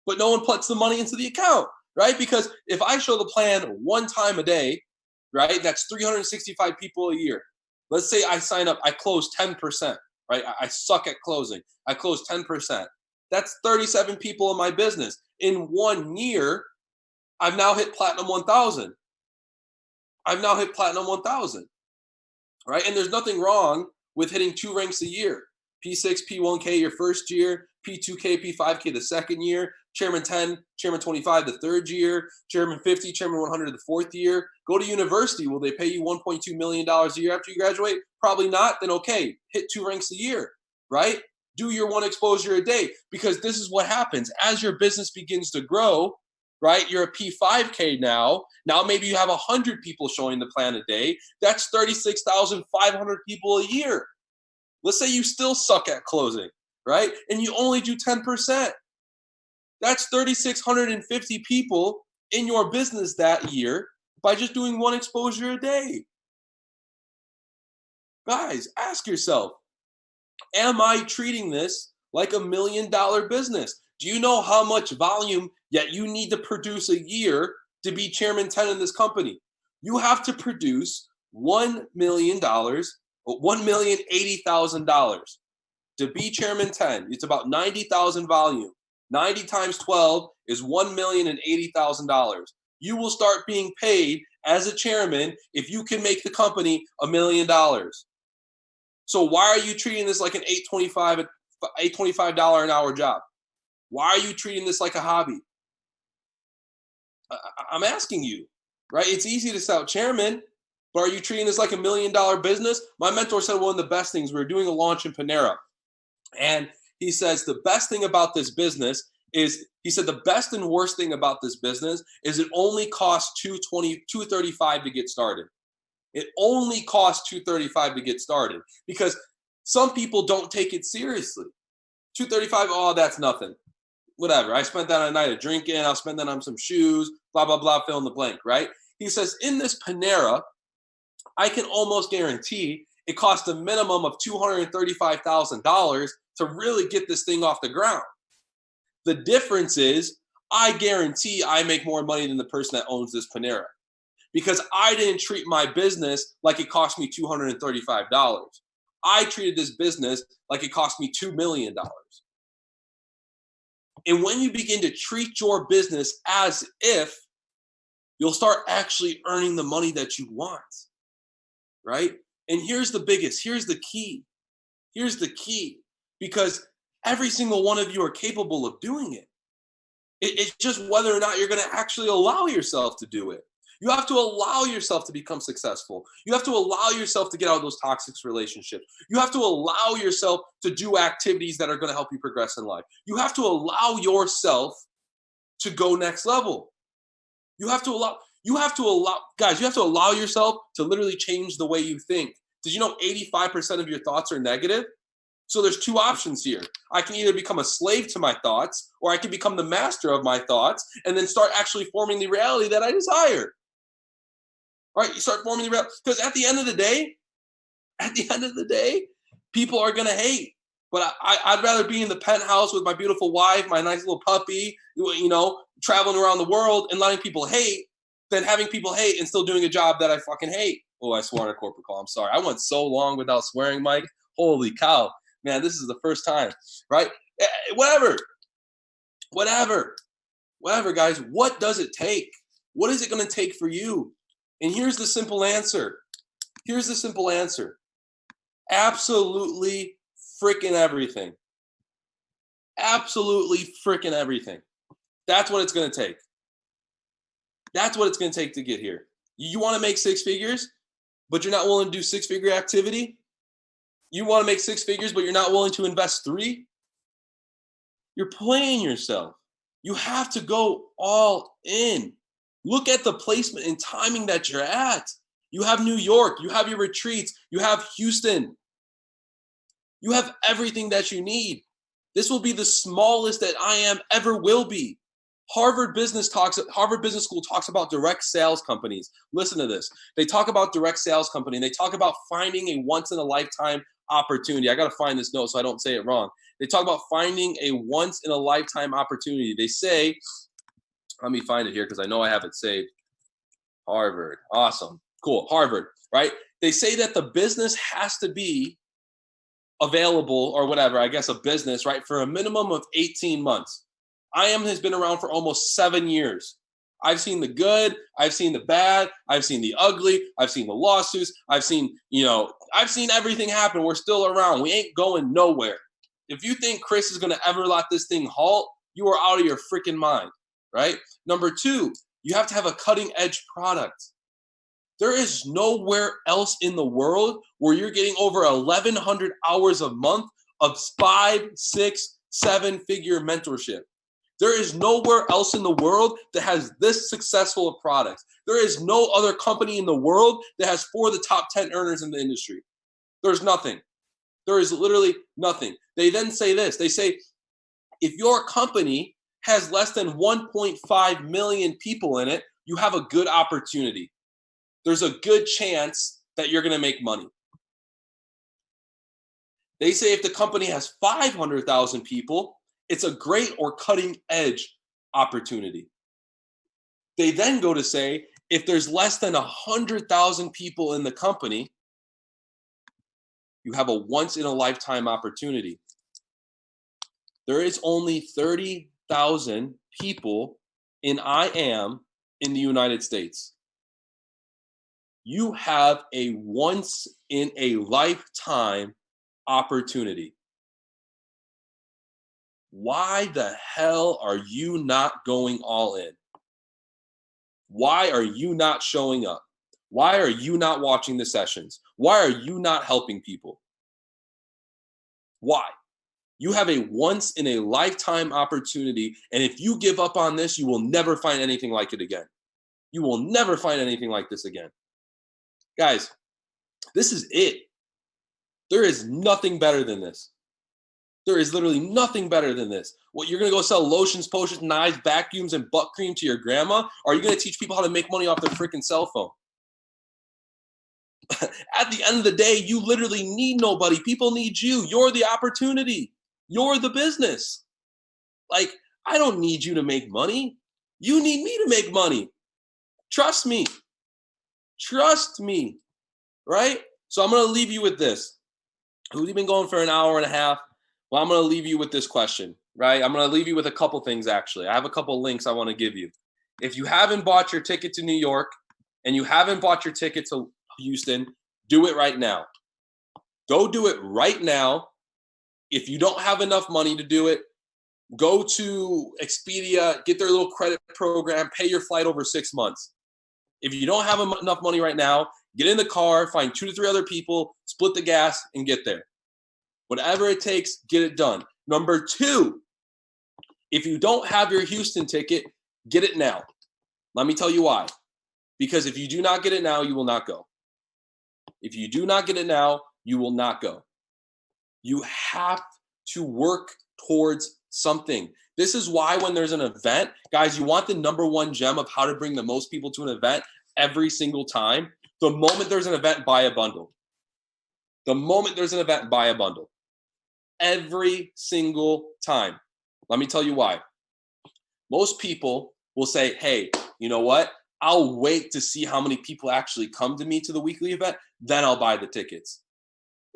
but no one puts the money into the account, right? Because if I show the plan one time a day, right, that's 365 people a year. Let's say I sign up, I close 10%, right? I suck at closing. I close 10%. That's 37 people in my business. In 1 year, I've now hit Platinum 1000. I've now hit Platinum 1000, right? And there's nothing wrong with hitting 2 ranks a year. P6, P1K your first year, P2K, P5K the second year, Chairman 10, Chairman 25 the third year, Chairman 50, Chairman 100 the fourth year. Go to university. Will they pay you $1.2 million a year after you graduate? Probably not. Then okay, hit 2 ranks a year, right? Do your 1 exposure a day, because this is what happens. As your business begins to grow, right? You're a P5K now. Now maybe you have 100 people showing the plan a day. That's 36,500 people a year. Let's say you still suck at closing, right? And you only do 10%. That's 3,650 people in your business that year by just doing 1 exposure a day. Guys, ask yourself, am I treating this like $1 million business? Do you know how much volume yet you need to produce a year to be Chairman 10 in this company? You have to produce $1 million, $1,080,000 to be Chairman 10. It's about 90,000 volume. 90 times 12 is $1,080,000. You will start being paid as a chairman if you can make the company $1 million. So why are you treating this like an $825 an hour job? Why are you treating this like a hobby? I'm asking you, right? It's easy to sound chairman, but are you treating this like $1 million business? My mentor said one of the best things, we were doing a launch in Panera. And he says the best thing about this business is, he said the best and worst thing about this business is it only costs $235 to get started. It only costs $235 to get started, because some people don't take it seriously. $235, oh, that's nothing. Whatever. I spent that on a night of drinking. I'll spend that on some shoes, blah, blah, blah, fill in the blank, right? He says, in this Panera, I can almost guarantee it costs a minimum of $235,000 to really get this thing off the ground. The difference is, I guarantee I make more money than the person that owns this Panera, because I didn't treat my business like it cost me $235. I treated this business like it cost me $2 million. And when you begin to treat your business as if, you'll start actually earning the money that you want, right? And here's the key. Here's the key, because every single one of you are capable of doing it. It's just whether or not you're going to actually allow yourself to do it. You have to allow yourself to become successful. You have to allow yourself to get out of those toxic relationships. You have to allow yourself to do activities that are going to help you progress in life. You have to allow yourself to go next level. You have to allow, guys, you have to allow yourself to literally change the way you think. Did you know 85% of your thoughts are negative? So there's 2 options here. I can either become a slave to my thoughts, or I can become the master of my thoughts and then start actually forming the reality that I desire. All right, you start forming the reality. Because at the end of the day, people are going to hate. But I'd rather be in the penthouse with my beautiful wife, my nice little puppy, traveling around the world and letting people hate, than having people hate and still doing a job that I fucking hate. Oh, I swore on a corporate call. I'm sorry. I went so long without swearing, Mike. Holy cow. Man, this is the first time, right? Whatever, guys. What does it take? What is it going to take for you? And here's the simple answer. Absolutely freaking everything. Absolutely freaking everything. That's what it's going to take. That's what it's going to take to get here. You want to make 6 figures, but you're not willing to do 6-figure activity? You want to make 6 figures, but you're not willing to invest 3? You're playing yourself. You have to go all in. Look at the placement and timing that you're at. You have New York. You have your retreats. You have Houston. You have everything that you need. This will be the smallest that I am ever will be. Harvard Business School talks about direct sales companies. Listen to this. They talk about direct sales company, and they talk about finding a once-in-a-lifetime opportunity. I got to find this note so I don't say it wrong. They talk about finding a once-in-a-lifetime opportunity. They say, let me find it here because I know I have it saved. Harvard. Awesome. Cool. Harvard, right? They say that the business has to be available or whatever, I guess a business, right, for a minimum of 18 months. 𝐼 has been around for almost 7 years. I've seen the good, I've seen the bad, I've seen the ugly, I've seen the lawsuits, I've seen everything happen. We're still around. We ain't going nowhere. If you think Chris is going to ever let this thing halt, you are out of your freaking mind, right? Number 2, you have to have a cutting edge product. There is nowhere else in the world where you're getting over 1,100 hours a month of 5, 6, 7-figure mentorship. There is nowhere else in the world that has this successful of products. There is no other company in the world that has 4 of the top 10 earners in the industry. There's nothing. There is literally nothing. They then say this. They say, if your company has less than 1.5 million people in it, you have a good opportunity. There's a good chance that you're going to make money. They say if the company has 500,000 people, it's a great or cutting edge opportunity. They then go to say, if there's less than 100,000 people in the company, you have a once in a lifetime opportunity. There is only 30,000 people in 𝐼 in the United States. You have a once in a lifetime opportunity. Why the hell are you not going all in? Why are you not showing up? Why are you not watching the sessions? Why are you not helping people? Why? You have a once in a lifetime opportunity, and if you give up on this, you will never find anything like it again. You will never find anything like this again. Guys, this is it. There is nothing better than this. There is literally nothing better than this. What, you're going to go sell lotions, potions, knives, vacuums, and butt cream to your grandma? Or are you going to teach people how to make money off their freaking cell phone? At the end of the day, you literally need nobody. People need you. You're the opportunity. You're the business. Like, I don't need you to make money. You need me to make money. Trust me. Trust me. Right? So I'm going to leave you with this. We've been going for an hour and a half. Well, I'm going to leave you with this question, right? I'm going to leave you with a couple things, actually. I have a couple links I want to give you. If you haven't bought your ticket to New York and you haven't bought your ticket to Houston, do it right now. Go do it right now. If you don't have enough money to do it, go to Expedia, get their little credit program, pay your flight over 6 months. If you don't have enough money right now, get in the car, find 2 to 3 other people, split the gas, and get there. Whatever it takes, get it done. Number 2, if you don't have your Houston ticket, get it now. Let me tell you why. Because if you do not get it now, you will not go. If you do not get it now, you will not go. You have to work towards something. This is why when there's an event, guys, you want the number 1 gem of how to bring the most people to an event every single time. The moment there's an event, buy a bundle. The moment there's an event, buy a bundle. Every single time. Let me tell you why. Most people will say, hey, you know what? I'll wait to see how many people actually come to me to the weekly event, then I'll buy the tickets.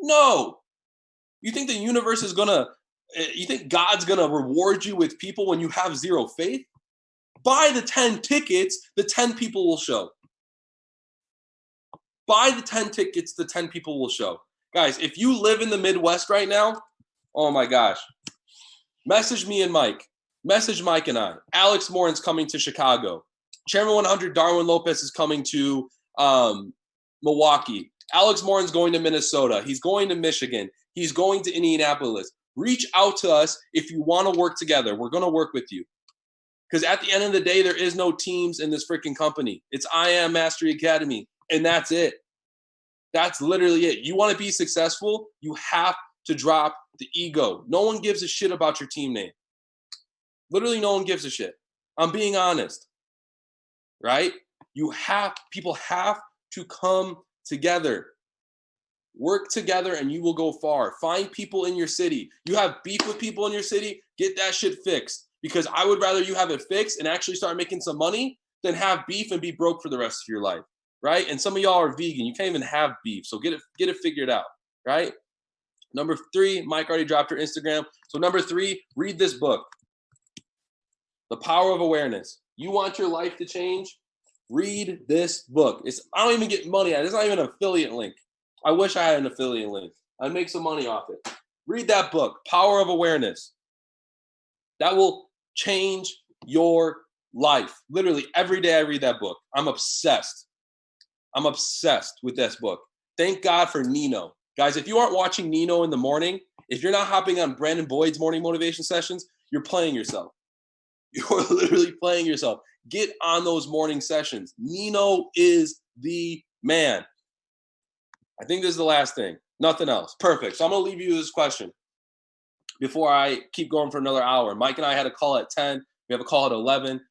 No. You think the universe is you think God's gonna reward you with people when you have zero faith? Buy the 10 tickets, the 10 people will show. Buy the 10 tickets, the 10 people will show. Guys, if you live in the Midwest right now, oh my gosh, message me and Mike. Message Mike and I. Alex Morin's coming to Chicago. Chairman 100, Darwin Lopez is coming to Milwaukee. Alex Morin's going to Minnesota. He's going to Michigan. He's going to Indianapolis. Reach out to us if you want to work together. We're going to work with you. Because at the end of the day, there is no teams in this freaking company. It's I Am Mastery Academy, and that's it. That's literally it. You want to be successful, you have to drop the ego. No one gives a shit about your team name. Literally no one gives a shit. I'm being honest. Right? People have to come together. Work together and you will go far. Find people in your city. You have beef with people in your city, get that shit fixed. Because I would rather you have it fixed and actually start making some money than have beef and be broke for the rest of your life. Right? And some of y'all are vegan. You can't even have beef. So get it figured out. Right? Number 3, Mike already dropped her Instagram. So number 3, read this book, The Power of Awareness. You want your life to change? Read this book. I don't even get money out of it. It's not even an affiliate link. I wish I had an affiliate link. I'd make some money off it. Read that book, Power of Awareness. That will change your life. Literally every day I read that book. I'm obsessed. I'm obsessed with this book. Thank God for Nino. Guys, if you aren't watching Nino in the morning, if you're not hopping on Brandon Boyd's morning motivation sessions, you're playing yourself. You're literally playing yourself. Get on those morning sessions. Nino is the man. I think this is the last thing. Nothing else. Perfect. So I'm going to leave you with this question before I keep going for another hour. Mike and I had a call at 10. We have a call at 11.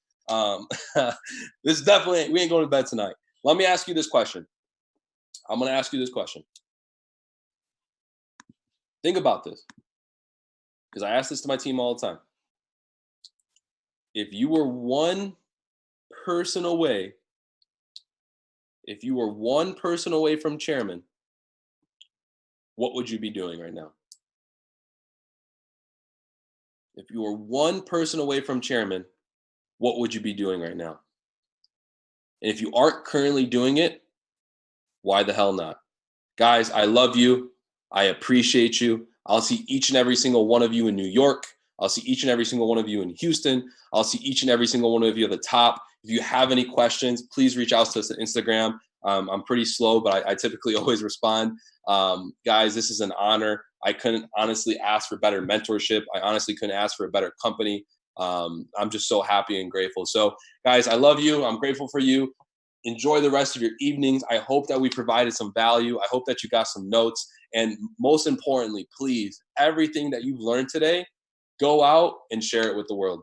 This is definitely, we ain't going to bed tonight. Let me ask you this question. I'm going to ask you this question. Think about this, because I ask this to my team all the time. If you were one person away from chairman, what would you be doing right now? If you were one person away from chairman, what would you be doing right now? And if you aren't currently doing it, why the hell not? Guys, I love you. I appreciate you. I'll see each and every single one of you in New York. I'll see each and every single one of you in Houston. I'll see each and every single one of you at the top. If you have any questions, please reach out to us at Instagram. I'm pretty slow, but I typically always respond. Guys, this is an honor. I couldn't honestly ask for better mentorship. I honestly couldn't ask for a better company. I'm just so happy and grateful. So guys, I love you. I'm grateful for you. Enjoy the rest of your evenings. I hope that we provided some value. I hope that you got some notes. And most importantly, please, everything that you've learned today, go out and share it with the world.